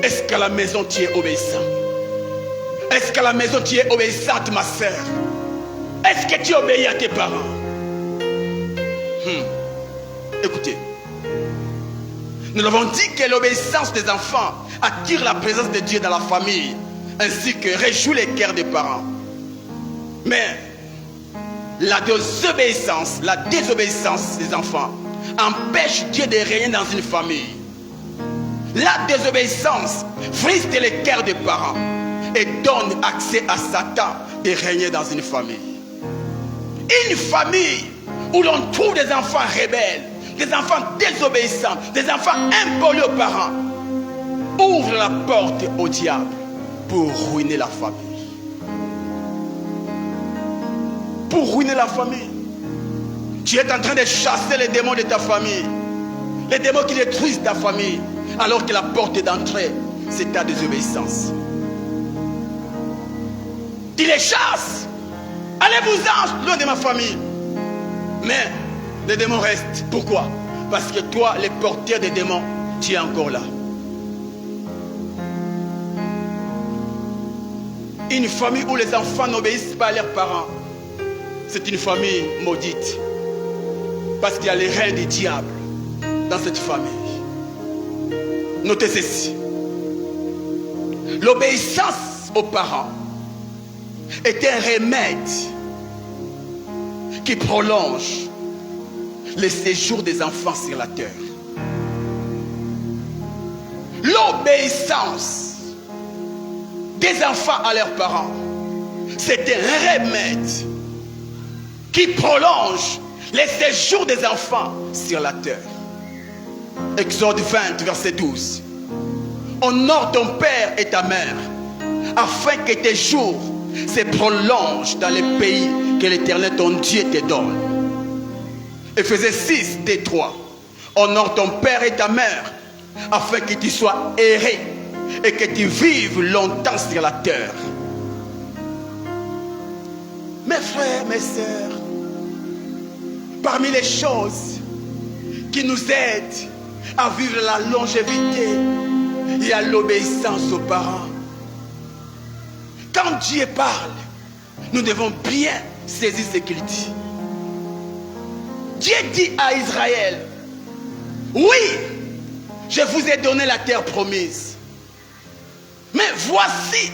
Est-ce qu'à la maison tu es obéissant? Est-ce qu'à la maison tu es obéissante, ma sœur? Est-ce que tu obéis à tes parents? Écoutez, nous avons dit que l'obéissance des enfants attire la présence de Dieu dans la famille, ainsi que réjouit les cœurs des parents. Mais la désobéissance des enfants empêche Dieu de régner dans une famille. La désobéissance friste les cœurs des parents et donne accès à Satan de régner dans une famille. Une famille où l'on trouve des enfants rebelles, des enfants désobéissants, des enfants impolis aux parents, ouvre la porte au diable pour ruiner la famille. Pour ruiner la famille. Tu es en train de chasser les démons de ta famille, les démons qui détruisent ta famille, alors que la porte d'entrée, c'est ta désobéissance. Tu les chasses. Allez-vous-en loin de ma famille. Mais les démons restent. Pourquoi? Parce que toi, le porteur des démons, tu es encore là. Une famille où les enfants n'obéissent pas à leurs parents, c'est une famille maudite. Parce qu'il y a les reins du diable dans cette famille. Notez ceci. L'obéissance aux parents est un remède qui prolonge le séjour des enfants sur la terre. L'obéissance des enfants à leurs parents, c'est un remède qui prolonge le séjour des enfants sur la terre. Exode 20, verset 12. Honore ton père et ta mère, afin que tes jours se prolongent dans le pays que l'Éternel ton Dieu te donne. Éphésiens 6, 3. Honore ton père et ta mère, afin que tu sois erré et que tu vives longtemps sur la terre. Mes frères, mes sœurs, parmi les choses qui nous aident à vivre la longévité, il y a l'obéissance aux parents. Quand Dieu parle, nous devons bien saisir ce qu'il dit. Dieu dit à Israël, oui, je vous ai donné la terre promise. Mais voici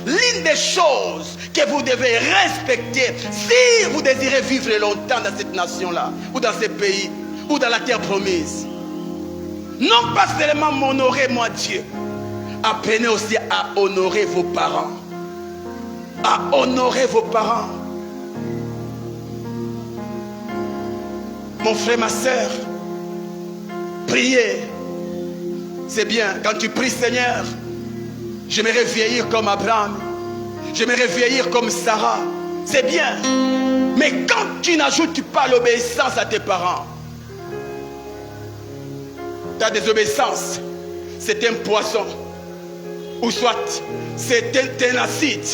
l'une des choses que vous devez respecter si vous désirez vivre longtemps dans cette nation-là, ou dans ce pays, ou dans la terre promise. Non pas seulement m'honorer moi Dieu, apprenez aussi à honorer vos parents. À honorer vos parents. Mon frère, ma soeur, prier, c'est bien. Quand tu pries, Seigneur, j'aimerais vieillir comme Abraham, j'aimerais vieillir comme Sarah, c'est bien. Mais quand tu n'ajoutes pas l'obéissance à tes parents, ta désobéissance, c'est un poison, ou soit c'est un acide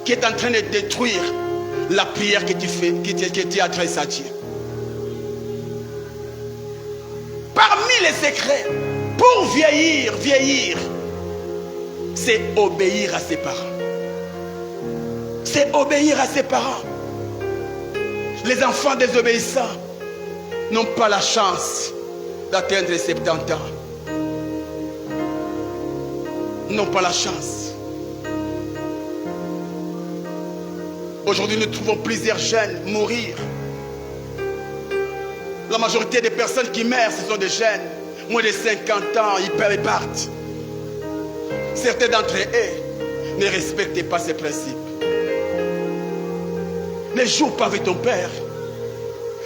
qui est en train de détruire la prière que tu fais, que tu adresses à Dieu. Parmi les secrets pour vieillir, c'est obéir à ses parents. C'est obéir à ses parents. Les enfants désobéissants n'ont pas la chance d'atteindre les 70 ans. N'ont pas la chance. Aujourd'hui, nous trouvons plusieurs jeunes mourir. La majorité des personnes qui meurent, ce sont des jeunes. Moins de 50 ans, ils partent. Certains d'entre eux ne respectent pas ces principes. Ne joue pas avec ton père.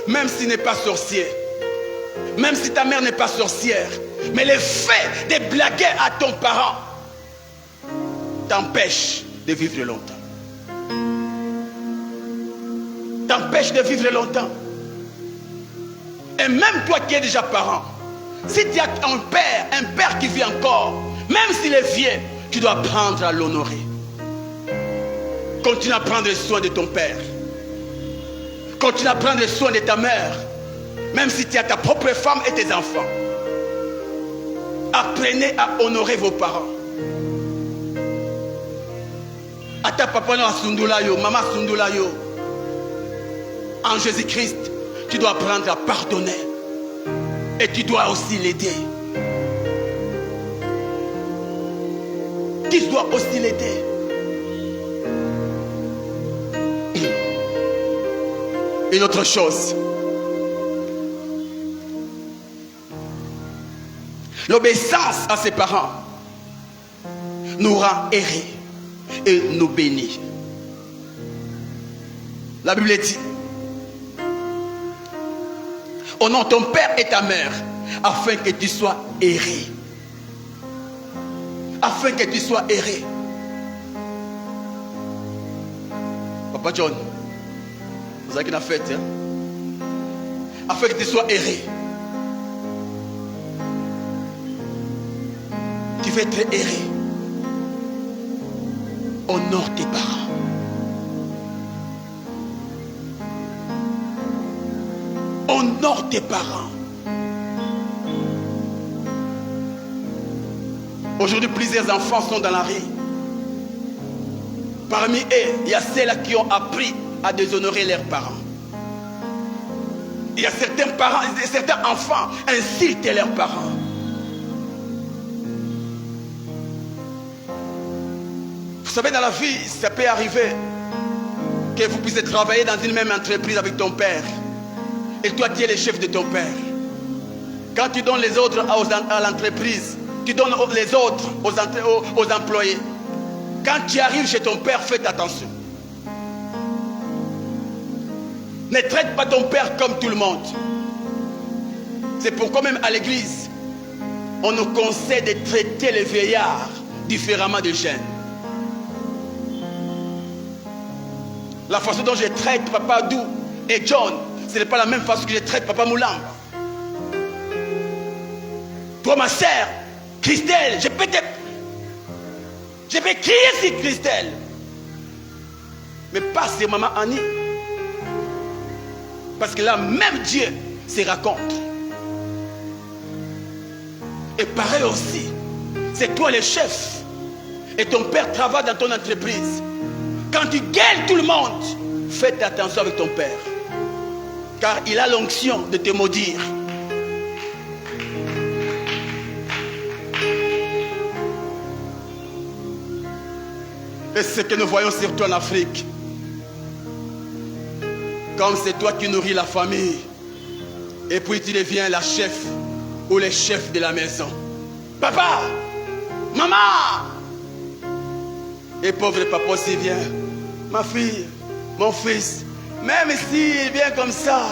Même s'il n'est pas sorcier. Même si ta mère n'est pas sorcière. Mais le fait de blaguer à ton parent t'empêche de vivre longtemps. T'empêche de vivre longtemps. Et même toi qui es déjà parent, si tu as un père qui vit encore, même s'il est vieux, tu dois apprendre à l'honorer. Continue à prendre soin de ton père. Continue à prendre soin de ta mère. Même si tu as ta propre femme et tes enfants. Apprenez à honorer vos parents. Ata papa no asundula yo, maman asundula yo. En Jésus-Christ, tu dois apprendre à pardonner. Et tu dois aussi l'aider. Tu dois aussi l'aider. Une autre chose. L'obéissance à ses parents nous rend errés et nous bénit. La Bible dit: honore ton père et ta mère afin que tu sois erré. Afin que tu sois erré. Papa John, vous avez une fête, hein? Afin que tu sois erré. Tu veux être erré. Honore tes parents. Honore tes parents. Aujourd'hui, plusieurs enfants sont dans la rue. Parmi eux, il y a ceux-là qui ont appris à déshonorer leurs parents. Il y a certains parents, certains enfants insultent leurs parents. Vous savez, dans la vie, ça peut arriver que vous puissiez travailler dans une même entreprise avec ton père. Et toi, tu es le chef de ton père. Quand tu donnes les autres à l'entreprise, tu donnes les autres aux employés. Quand tu arrives chez ton père, fais attention. Ne traite pas ton père comme tout le monde. C'est pourquoi même à l'église, on nous conseille de traiter les vieillards différemment des jeunes. La façon dont je traite Papa Dou et John, ce n'est pas la même façon que je traite Papa Moulam. Toi, ma sœur, Christelle, je peux crier sur Christelle. Mais pas sur maman Annie. Parce que là, même Dieu se raconte. Et pareil aussi, c'est toi le chef. Et ton père travaille dans ton entreprise. Quand tu gueules tout le monde, fais attention avec ton père. Car il a l'onction de te maudire. Et ce que nous voyons surtout en Afrique, comme c'est toi qui nourris la famille, et puis tu deviens la chef ou le chef de la maison. Papa, maman. Et pauvre papa aussi vient. Ma fille, mon fils, même s'il vient comme ça,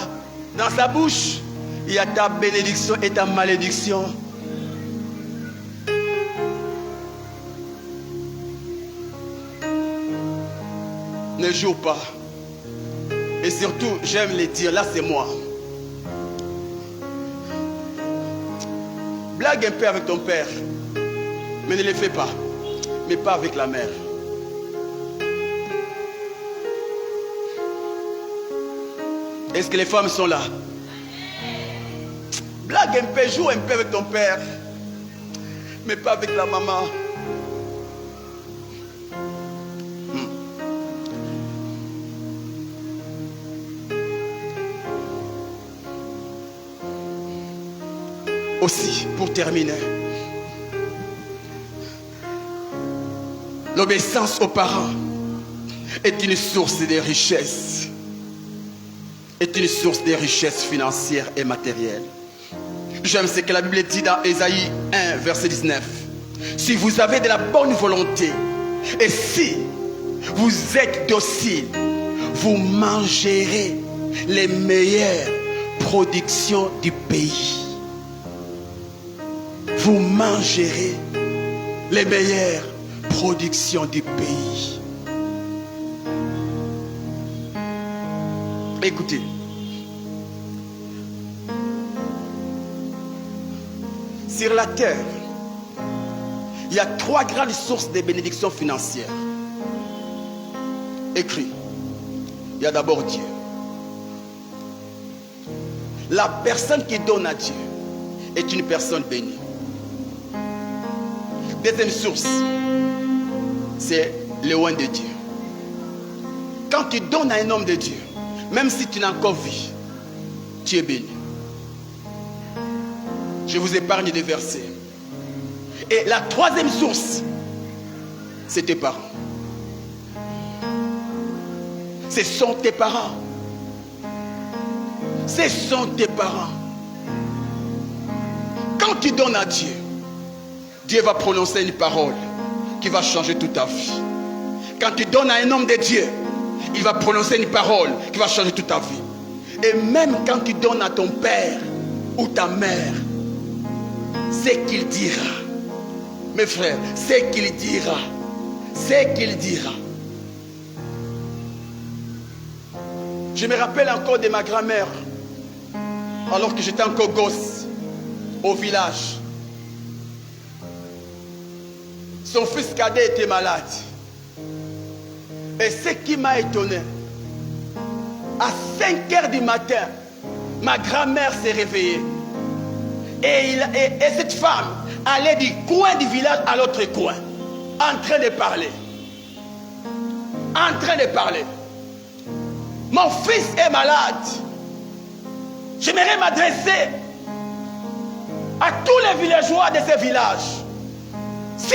dans sa bouche, il y a ta bénédiction et ta malédiction. Ne joue pas. Et surtout, j'aime les dire, là c'est moi. Blague un peu avec ton père, mais ne le fais pas. Mais pas avec la mère. Est-ce que les femmes sont là? Blague un peu, joue un peu avec ton père, mais pas avec la maman. Aussi, pour terminer, l'obéissance aux parents est une source de richesse, est une source de richesse financière et matérielle. J'aime ce que la Bible dit dans Ésaïe 1, verset 19. Si vous avez de la bonne volonté et si vous êtes docile, vous mangerez les meilleures productions du pays. Vous mangerez les meilleures productions du pays. Écoutez, sur la terre, il y a 3 grandes sources de bénédictions financières. Écrit, il y a d'abord Dieu. La personne qui donne à Dieu est une personne bénie. Deuxième source, c'est le oint de Dieu. Quand tu donnes à un homme de Dieu, même si tu n'as encore vu, tu es béni. Je vous épargne des versets. Et la troisième source, c'est tes parents. Ce sont tes parents. Ce sont tes parents. Quand tu donnes à Dieu, Dieu va prononcer une parole qui va changer toute ta vie. Quand tu donnes à un homme de Dieu, il va prononcer une parole qui va changer toute ta vie. Et même quand tu donnes à ton père ou ta mère, c'est qu'il dira. Mes frères, c'est qu'il dira. C'est qu'il dira. Je me rappelle encore de ma grand-mère, alors que j'étais encore gosse, au village. Son fils cadet était malade. Et ce qui m'a étonné, à 5 heures du matin, ma grand-mère s'est réveillée. Et cette femme allait du coin du village à l'autre coin, en train de parler. En train de parler. Mon fils est malade. J'aimerais m'adresser à tous les villageois de ce village. Si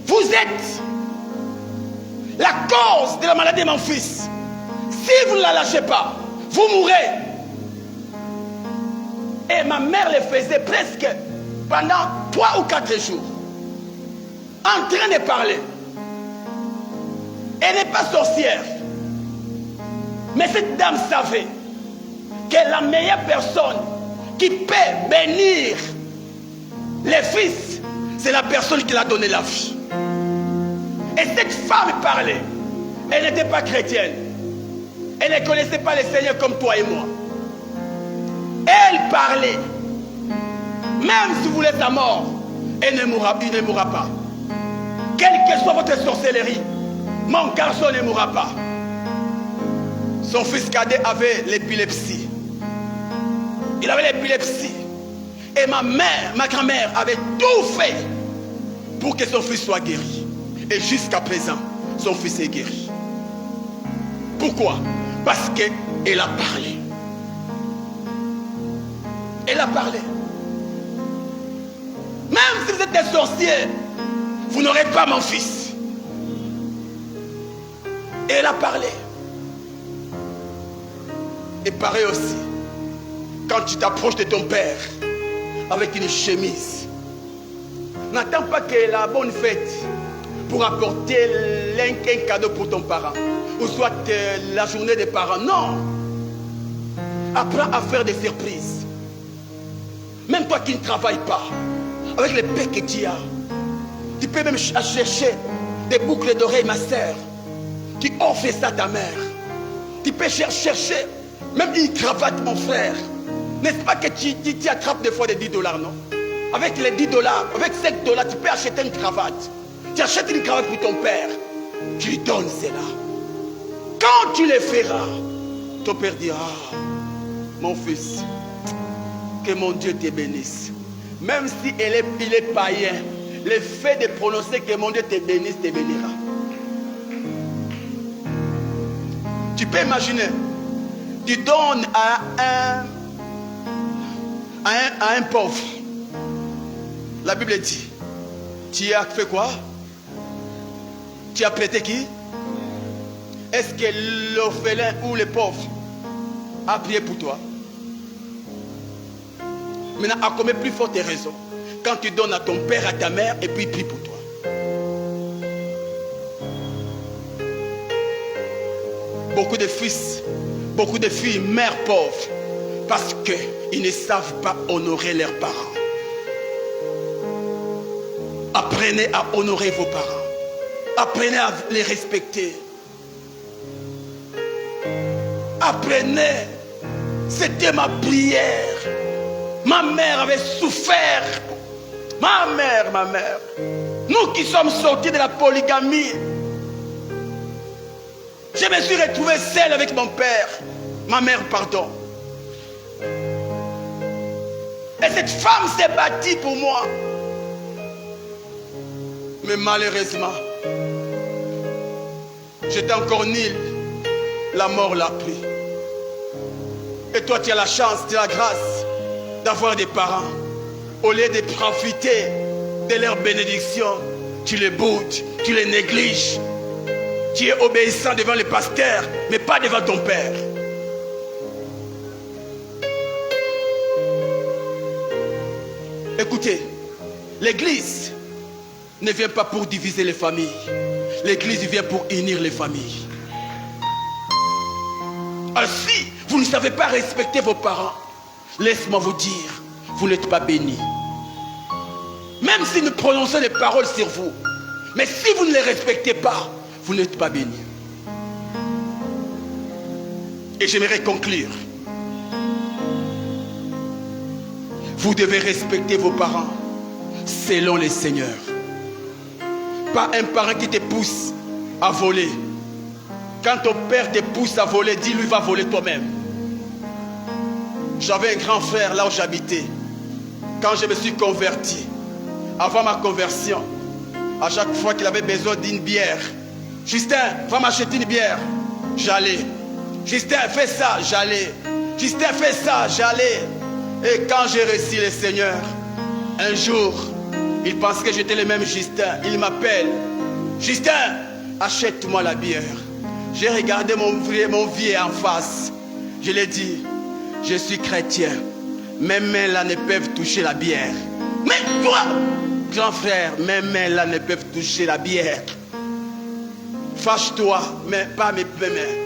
vous êtes la cause de la maladie de mon fils, si vous ne la lâchez pas, vous mourrez. Et ma mère le faisait presque pendant 3 ou 4 jours, en train de parler. Elle n'est pas sorcière, mais cette dame savait que la meilleure personne qui peut bénir les fils, c'est la personne qui l'a donné la vie. Et cette femme parlait. Elle n'était pas chrétienne. Elle ne connaissait pas le Seigneur comme toi et moi. Elle parlait. Même si vous êtes à mort, il ne mourra pas. Quelle que soit votre sorcellerie, mon garçon ne mourra pas. Son fils cadet avait l'épilepsie. Il avait l'épilepsie. Et ma grand-mère avait tout fait pour que son fils soit guéri. Et jusqu'à présent, son fils est guéri. Pourquoi? Parce qu'elle a parlé. Elle a parlé. Même si vous êtes des sorciers, vous n'aurez pas mon fils. Et elle a parlé. Et pareil aussi, quand tu t'approches de ton père avec une chemise, n'attends pas que la bonne fête pour apporter un cadeau pour ton parent, ou soit la journée des parents. Non. Apprends à faire des surprises. Même toi qui ne travailles pas, avec les paix que tu as, tu peux même chercher des boucles d'oreilles, ma soeur. Tu offres ça à ta mère. Tu peux chercher même une cravate, mon frère. N'est-ce pas que tu attrapes des fois des $10, non? Avec les $10, avec $5, tu peux acheter une cravate. Tu achètes une cravate pour ton père. Tu lui donnes cela. Quand tu les feras, ton père dira, mon fils, que mon Dieu te bénisse. Même si il est païen, le fait de prononcer que mon Dieu te bénisse, te bénira. Tu peux imaginer, tu donnes à un pauvre. La Bible dit, tu as fait quoi? Tu as prêté qui? Est-ce que l'orphelin ou le pauvre a prié pour toi? Maintenant, à combien plus forte raison quand tu donnes à ton père, à ta mère, et puis il prie pour toi? Beaucoup de fils, beaucoup de filles, mères pauvres, parce qu'ils ne savent pas honorer leurs parents. Apprenez à honorer vos parents. Apprenez à les respecter. Apprenez. C'était ma prière. Ma mère avait souffert. Ma mère. Nous qui sommes sortis de la polygamie, je me suis retrouvé seul avec mon père. Ma mère, pardon. Et cette femme s'est battue pour moi. Mais malheureusement, j'étais encore nul. La mort l'a pris. Et toi, tu as la chance, tu as la grâce d'avoir des parents. Au lieu de profiter de leur bénédiction, tu les boudes, tu les négliges. Tu es obéissant devant le pasteur, mais pas devant ton père. Écoutez, l'église ne vient pas pour diviser les familles. L'église vient pour unir les familles. Alors si vous ne savez pas respecter vos parents, laisse-moi vous dire, vous n'êtes pas bénis. Même si nous prononçons des paroles sur vous, mais si vous ne les respectez pas, vous n'êtes pas bénis. Et j'aimerais conclure. Vous devez respecter vos parents selon les seigneurs. Pas un parent qui te pousse à voler. Quand ton père te pousse à voler, dis-lui va voler toi-même. J'avais un grand frère là où j'habitais. Quand je me suis converti, avant ma conversion, à chaque fois qu'il avait besoin d'une bière, Justin, va m'acheter une bière. J'allais. Justin, fais ça, j'allais. Justin, fais ça, j'allais. Et quand j'ai reçu le Seigneur, un jour, il pense que j'étais le même Justin. Il m'appelle. Justin, achète-moi la bière. J'ai regardé mon vieux en face. Je lui ai dit, je suis chrétien. Mes mains là ne peuvent toucher la bière. Mais toi, grand frère, mes mains là ne peuvent toucher la bière. Fâche-toi, mais pas mes mains.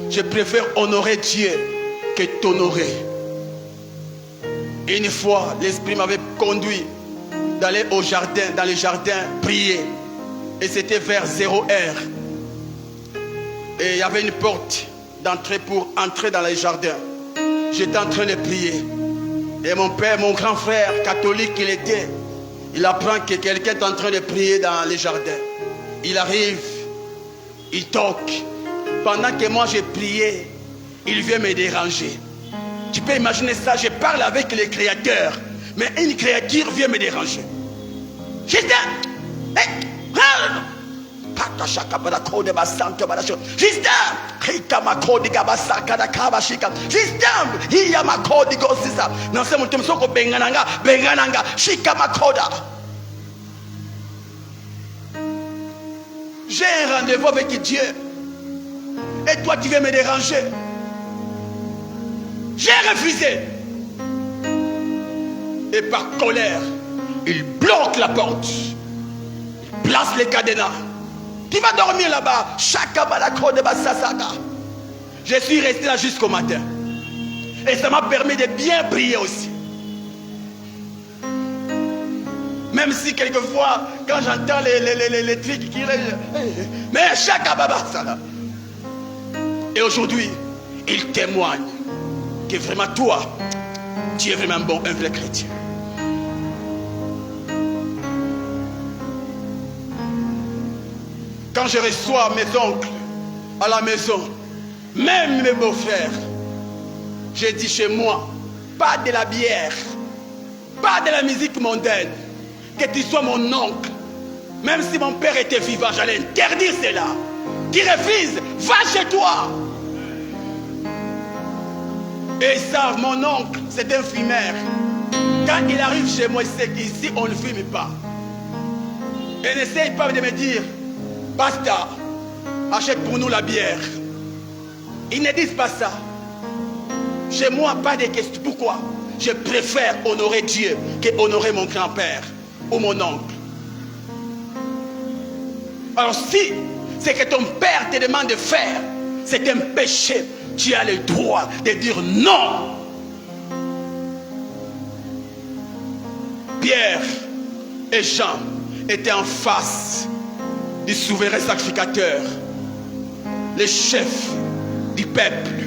Je préfère honorer Dieu que t'honorer. Une fois, l'Esprit m'avait conduit d'aller au jardin, dans les jardins, prier. Et c'était vers 0 heure. Et il y avait une porte d'entrée pour entrer dans les jardins. J'étais en train de prier. Et mon père, mon grand frère, catholique qu'il était, il apprend que quelqu'un est en train de prier dans les jardins. Il arrive, il toque. Pendant que moi j'ai prié, il vient me déranger. Tu peux imaginer ça, je parle avec le Créateur, mais une créature vient me déranger. J'étais... J'ai un rendez-vous avec Dieu. Et toi tu viens me déranger. J'ai refusé. Et par colère, il bloque la porte. Il place les cadenas. Tu vas dormir là-bas. Je suis resté là jusqu'au matin. Et ça m'a permis de bien prier aussi. Même si quelquefois, quand j'entends les trucs qui... Mais chaque baba, ça là. Et aujourd'hui, il témoigne que vraiment toi, tu es vraiment bon, un vrai chrétien. Quand je reçois mes oncles à la maison, même mes beaux-frères, j'ai dit chez moi, pas de la bière, pas de la musique mondaine, que tu sois mon oncle. Même si mon père était vivant, j'allais interdire cela. Qui refuse, va chez toi. Et ils savent, mon oncle, c'est un fumeur. Quand il arrive chez moi, il sait qu'ici, on ne fume pas. Et n'essaye pas de me dire, basta, achète pour nous la bière. Ils ne disent pas ça. Chez moi, pas de questions. Pourquoi? Je préfère honorer Dieu qu'honorer mon grand-père ou mon oncle. Alors si c'est que ton père te demande de faire, c'est un péché, tu as le droit de dire non. Pierre et Jean étaient en face du souverain sacrificateur, le chef du peuple.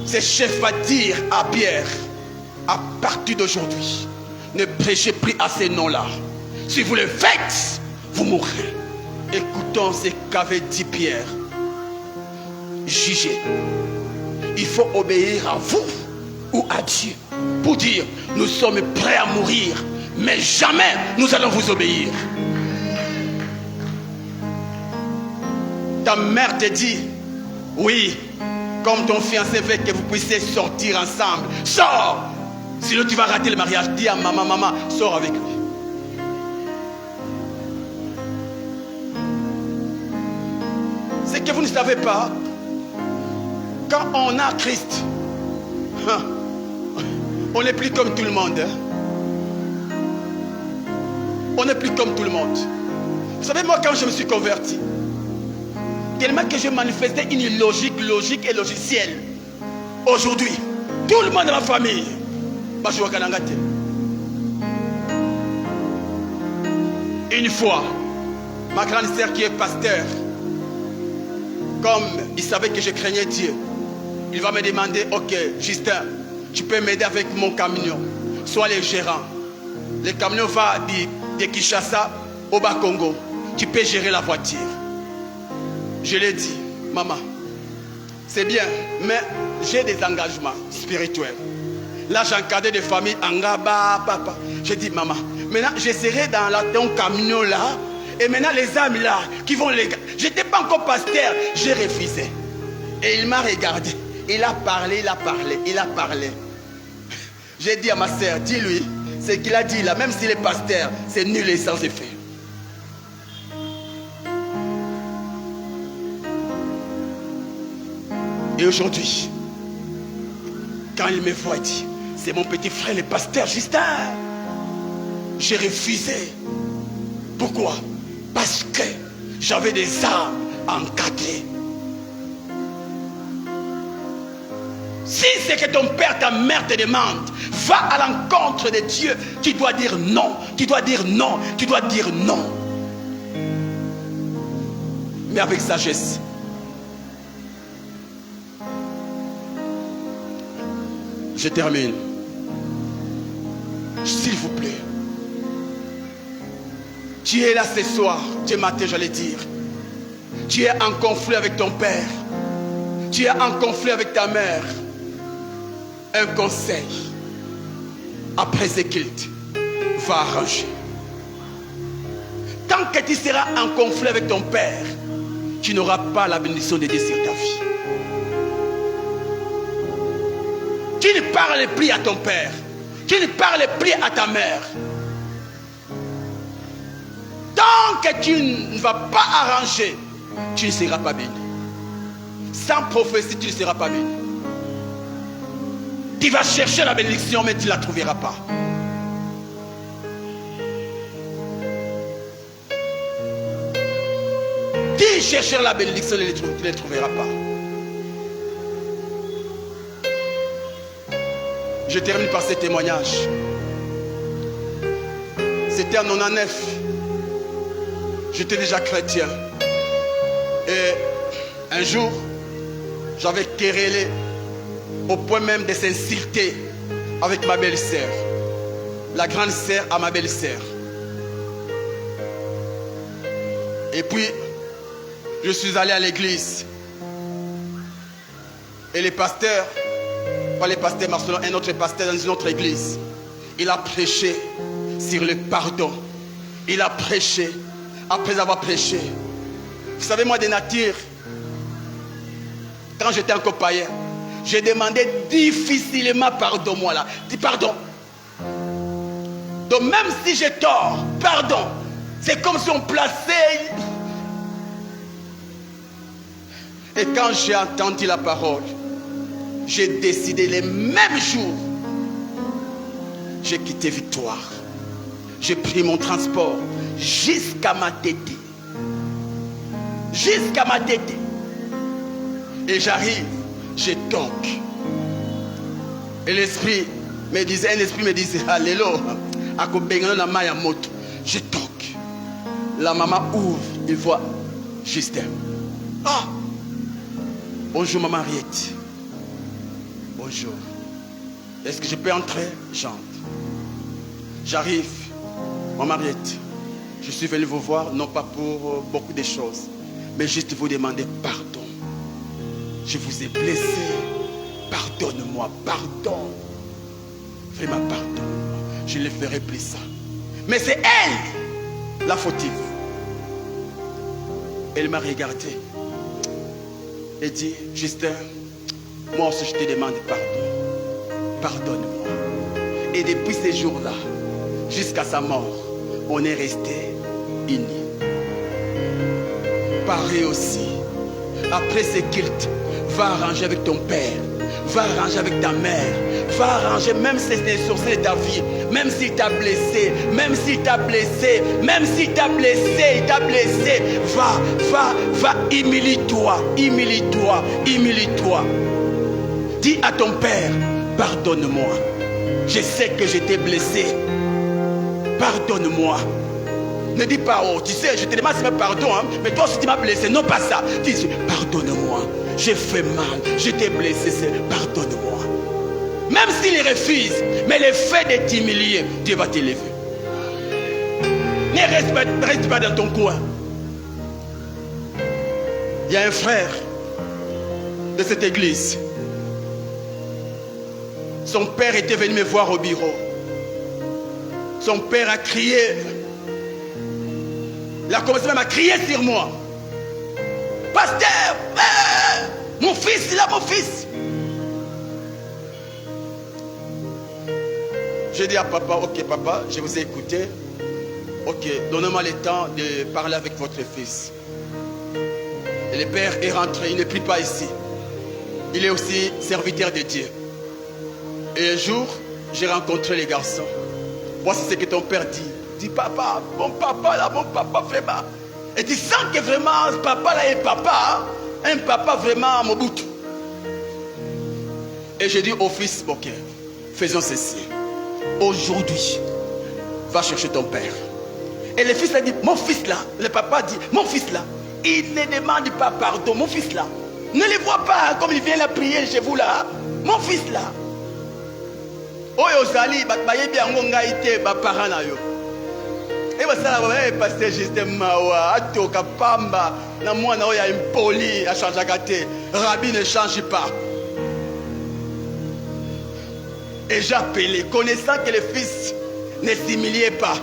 Ce chef va dire à Pierre, à partir d'aujourd'hui, ne prêchez plus à ces noms-là. Si vous le faites, vous mourrez. Écoutons ce qu'avait dit Pierre. Jugez. Il faut obéir à vous ou à Dieu. Pour dire, nous sommes prêts à mourir, mais jamais nous allons vous obéir. Ta mère te dit, oui, comme ton fiancé veut que vous puissiez sortir ensemble. Sors! Sinon tu vas rater le mariage. Dis à maman, maman, sors avec lui. C'est que vous ne savez pas, quand on a Christ, on n'est plus comme tout le monde. On n'est plus comme tout le monde. Vous savez, moi, quand je me suis converti, tellement que je manifestais une logique et logicielle. Aujourd'hui, tout le monde dans ma famille, une fois, ma grande sœur qui est pasteur, comme il savait que je craignais Dieu, il va me demander, ok, Justin, tu peux m'aider avec mon camion, sois le gérant. Le camion va de Kinshasa au Bas-Congo. Tu peux gérer la voiture. Je l'ai dit, maman, c'est bien, mais j'ai des engagements spirituels. Là, j'encadrais des familles, Angaba, papa. J'ai dit, maman, maintenant, je serai dans ton camion là, et maintenant, les âmes là, qui vont les... Je n'étais pas encore pasteur, j'ai refusé. Et il m'a regardé, il a parlé. J'ai dit à ma soeur, dis-lui, ce qu'il a dit là, même s'il est pasteur, c'est nul et sans effet. Et aujourd'hui, quand il me voit, il dit, c'est mon petit frère le pasteur Justin. J'ai refusé. Pourquoi? Parce que j'avais des âmes encadrées. Si c'est que ton père, ta mère te demande, va à l'encontre de Dieu, tu dois dire non, tu dois dire non, tu dois dire non. Mais avec sagesse. Je termine. S'il vous plaît. Tu es là ce soir, ce matin, j'allais dire. Tu es en conflit avec ton père. Tu es en conflit avec ta mère. Un conseil. Après ce culte, va arranger. Tant que tu seras en conflit avec ton père, tu n'auras pas la bénédiction de Dieu sur ta vie. Tu ne parles plus à ton père. Tu ne parles plus à ta mère. Tant que tu ne vas pas arranger, tu ne seras pas béni. Sans prophétie, tu ne seras pas béni. Tu vas chercher la bénédiction, mais tu ne la trouveras pas. Tu chercheras la bénédiction, tu ne la trouveras pas. Je termine par ce témoignage. C'était en 99. J'étais déjà chrétien. Et un jour, j'avais querellé au point même de s'insulter avec ma belle-sœur. La grande sœur à ma belle-sœur. Et puis, Je suis allé à l'église. Et les pasteurs, pas les pasteurs Marcelin, un autre pasteur dans une autre église, il a prêché sur le pardon. Il a prêché. Après avoir prêché, vous savez, moi de nature, quand j'étais encore païen, j'ai demandé difficilement pardon-moi là. Dis pardon. Donc même si j'ai tort, pardon. C'est comme si on plaçait. Et quand j'ai entendu la parole, j'ai décidé les mêmes jours, j'ai quitté Victoire. J'ai pris mon transport jusqu'à ma tête. Jusqu'à ma tête. Et j'arrive, je toque. Et l'esprit me disait, un esprit me disait, alléluia, je toque. La maman ouvre, il voit Justin. Ah! Bonjour maman Henriette. Bonjour. Est-ce que je peux entrer? J'entre. J'arrive. Maman Henriette, je suis venu vous voir, non pas pour beaucoup de choses, mais juste vous demander pardon. Je vous ai blessé. Pardonne-moi, pardon. Vraiment, pardonne-moi. Je ne ferai plus ça. Mais c'est elle, la fautive. Elle m'a regardé et dit, Justin, moi aussi je te demande pardon. Pardonne-moi. Et depuis ces jours-là, jusqu'à sa mort, on est resté unis. Pareil aussi, après ce culte, va arranger avec ton père, va arranger avec ta mère, va arranger, même si c'est des sorciers de ta vie, même s'il t'a blessé, même s'il t'a blessé, même s'il t'a blessé, il t'a blessé, va, humilie-toi, humilie-toi, humilie-toi. Dis à ton père, pardonne-moi, je sais que je t'ai blessé, pardonne-moi. Ne dis pas, oh, tu sais, je te demande si pardon, hein, mais toi aussi tu m'as blessé, non pas ça. Dis, pardonne-moi, j'ai fait mal, je t'ai blessé, pardonne-moi. Même s'il refuse, mais le fait de t'humilier, Dieu va t'élever. Ne reste pas dans ton coin. Il y a un frère de cette église. Son père était venu me voir au bureau. Son père a crié. Il a commencé même à crier sur moi. Pasteur, mon fils, il a mon fils. J'ai dit à papa, ok papa, je vous ai écouté. Ok, donnez-moi le temps de parler avec votre fils. Et le père est rentré, il ne prie pas ici. Il est aussi serviteur de Dieu. Et un jour, j'ai rencontré les garçons. Voici ce que ton père dit. Dis papa, mon papa là, mon papa vraiment. Et tu sens que vraiment ce papa là est papa, hein? Un papa vraiment à Mobutu. Et j'ai dit au fils, ok, faisons ceci. Aujourd'hui, va chercher ton père. Et le fils a dit, mon fils là, le papa dit, mon fils là, il ne demande pas pardon, mon fils là. Ne le vois pas hein, comme il vient la prier chez vous là. Mon fils là. Oyo zali, bayebi yango ngai te ba parents na yo. Et ça là, pasteur Justin Mawa, atoka pamba, na mwana oya impoli, a changé gâté. Rabbi ne change pas. Et j'ai appelé, connaissant que le fils ne s'humiliait pas,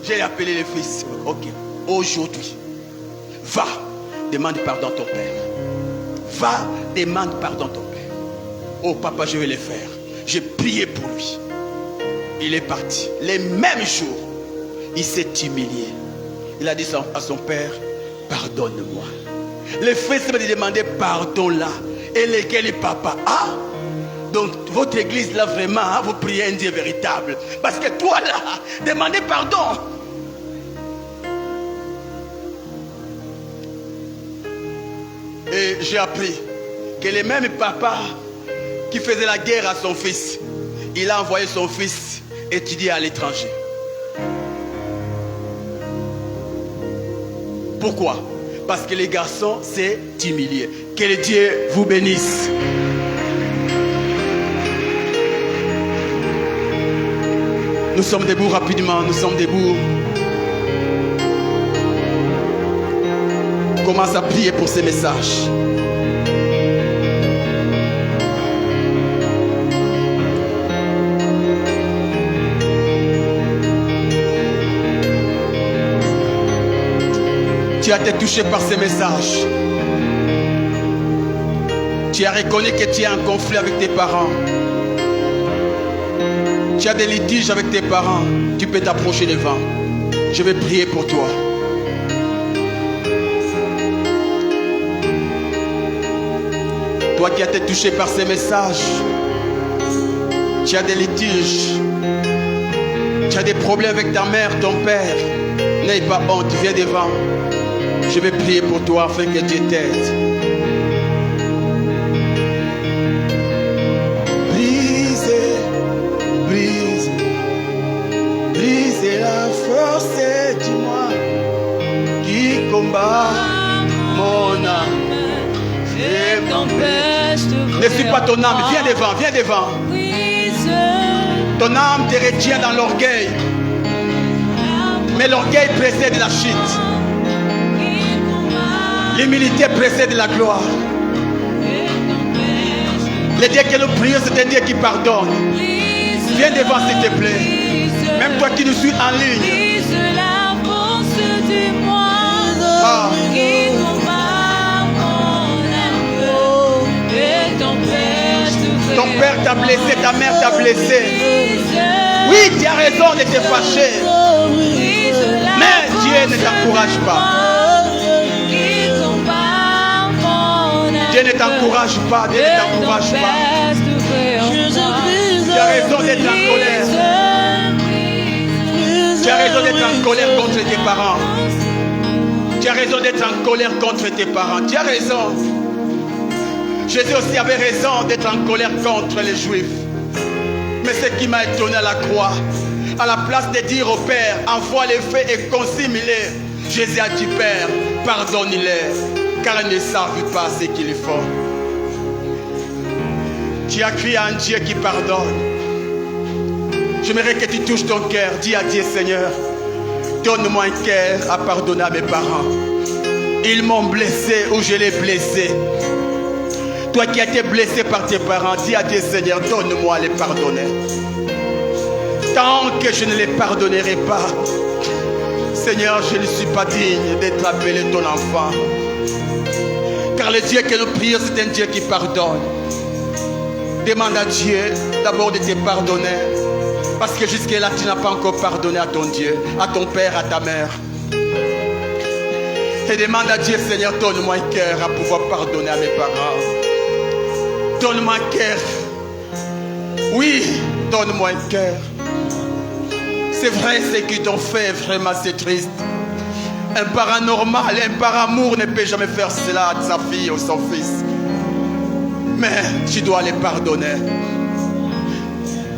j'ai appelé le fils. Ok, aujourd'hui, va, demande pardon à ton père. Va, demande pardon à ton père. Oh papa, je vais le faire. J'ai prié pour lui. Il est parti. Les mêmes jours, il s'est humilié. Il a dit à son père, pardonne-moi. Le fils m'a demandé pardon là. Et lequel est papa? Ah, donc votre église là vraiment, hein, vous priez un Dieu véritable. Parce que toi là, demandez pardon. Et j'ai appris que le même papa qui faisait la guerre à son fils, il a envoyé son fils étudier à l'étranger. Pourquoi? Parce que les garçons s'est humilié. Que le Dieu vous bénisse. Nous sommes debout rapidement, nous sommes debout. Commence à prier pour ces messages. Tu as été touché par ces messages. Tu as reconnu que tu as un conflit avec tes parents. Tu as des litiges avec tes parents. Tu peux t'approcher devant. Je vais prier pour toi. Toi qui as été touché par ces messages, tu as des litiges, tu as des problèmes avec ta mère, ton père, n'aie pas honte, viens devant. Je vais prier pour toi afin que Dieu t'aide. Brisez, brise, brisez la force du moi qui combat mon âme. Ne suis pas ton âme, viens devant, viens devant. Ton âme te retient dans l'orgueil. Mais l'orgueil précède la chute. L'humilité précède la gloire. Le Dieu que nous prions, c'est un Dieu qui pardonne. Viens devant s'il te plaît. Même toi qui nous suis en ligne. Ah. Ton père t'a blessé, ta mère t'a blessé. Oui, tu as raison de te fâcher. Mais Dieu ne t'encourage pas. Dieu ne t'encourage pas, Dieu ne t'encourage pas. Tu as raison d'être en colère. Tu as raison d'être en colère contre tes parents. Tu as raison d'être en colère contre tes parents. Tu as raison. Jésus aussi avait raison d'être en colère contre les Juifs. Mais ce qui m'a étonné à la croix, à la place de dire au Père, envoie les faits et consigne-les, Jésus a dit, Père, pardonne-les, car ils ne savent pas ce qu'ils font. Tu as crié à un Dieu qui pardonne. J'aimerais que tu touches ton cœur. Dis à Dieu, Seigneur, donne-moi un cœur à pardonner à mes parents. Ils m'ont blessé ou je l'ai blessé. Toi qui as été blessé par tes parents, dis à Dieu, Seigneur, donne-moi à les pardonner. Tant que je ne les pardonnerai pas, Seigneur, je ne suis pas digne d'être appelé ton enfant. Car le Dieu que nous prions, c'est un Dieu qui pardonne. Demande à Dieu d'abord de te pardonner. Parce que jusque-là, tu n'as pas encore pardonné à ton Dieu, à ton père, à ta mère. Et demande à Dieu, Seigneur, donne-moi un cœur à pouvoir pardonner à mes parents. Donne-moi un cœur. Oui, donne-moi un cœur. C'est vrai, ce qu'ils t'ont fait, vraiment, c'est triste. Un parent normal, un parent amour ne peut jamais faire cela à sa fille ou son fils. Mais tu dois les pardonner.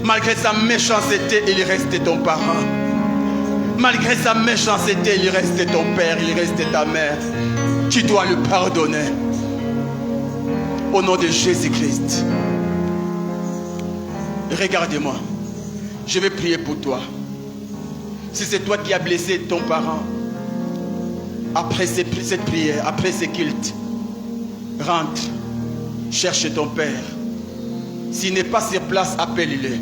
Malgré sa méchanceté, il restait ton parent. Malgré sa méchanceté, il restait ton père, il restait ta mère. Tu dois le pardonner. Au nom de Jésus-Christ. Regarde-moi. Je vais prier pour toi. Si c'est toi qui as blessé ton parent, après cette prière, après ce culte, rentre, cherche ton père. S'il n'est pas sur place, appelle-le.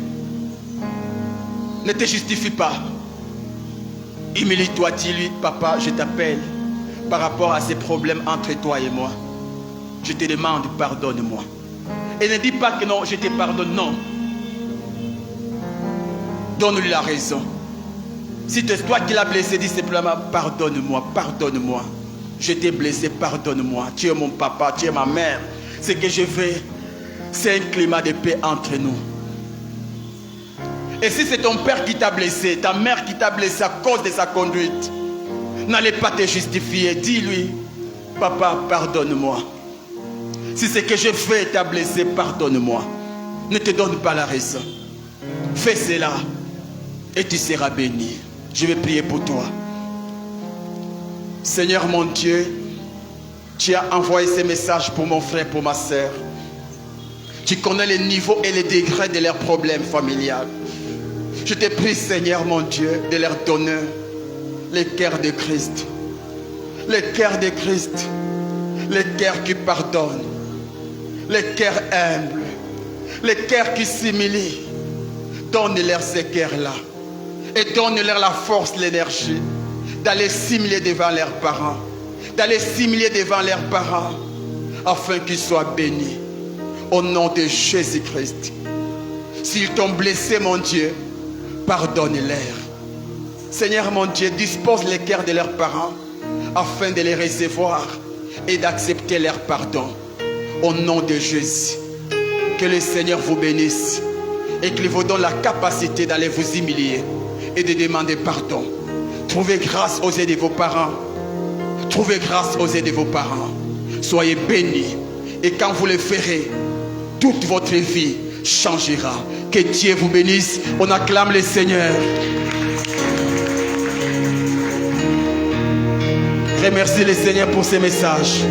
Ne te justifie pas. Humilie-toi, dis-lui, papa, je t'appelle par rapport à ces problèmes entre toi et moi. Je te demande, pardonne-moi. Et ne dis pas que non, je te pardonne, non. Donne-lui la raison. Si c'est toi qui l'as blessé, dis simplement, pardonne-moi, pardonne-moi. Je t'ai blessé, pardonne-moi. Tu es mon papa, tu es ma mère. Ce que je veux, c'est un climat de paix entre nous. Et si c'est ton père qui t'a blessé, ta mère qui t'a blessé à cause de sa conduite, n'allez pas te justifier. Dis-lui, papa, pardonne-moi. Si ce que je fais t'a blessé, pardonne-moi. Ne te donne pas la raison. Fais cela et tu seras béni. Je vais prier pour toi. Seigneur mon Dieu, tu as envoyé ces messages pour mon frère, pour ma soeur. Tu connais les niveaux et les degrés de leurs problèmes familiaux. Je te prie, Seigneur mon Dieu, de leur donner le cœur de Christ. Le cœur de Christ. les cœurs qui pardonnent, les cœurs humbles, les cœurs qui s'humilient. Donne-leur ces cœurs-là et donne-leur la force, l'énergie d'aller s'humilier devant leurs parents, d'aller s'humilier devant leurs parents afin qu'ils soient bénis au nom de Jésus-Christ. S'ils t'ont blessé, mon Dieu, pardonne-leur. Seigneur mon Dieu, dispose les cœurs de leurs parents afin de les recevoir et d'accepter leur pardon. Au nom de Jésus, que le Seigneur vous bénisse et qu'il vous donne la capacité d'aller vous humilier et de demander pardon. Trouvez grâce aux yeux de vos parents. Trouvez grâce aux yeux de vos parents. Soyez bénis et quand vous le ferez, toute votre vie changera. Que Dieu vous bénisse. On acclame le Seigneur. Remercie le Seigneur pour ces messages.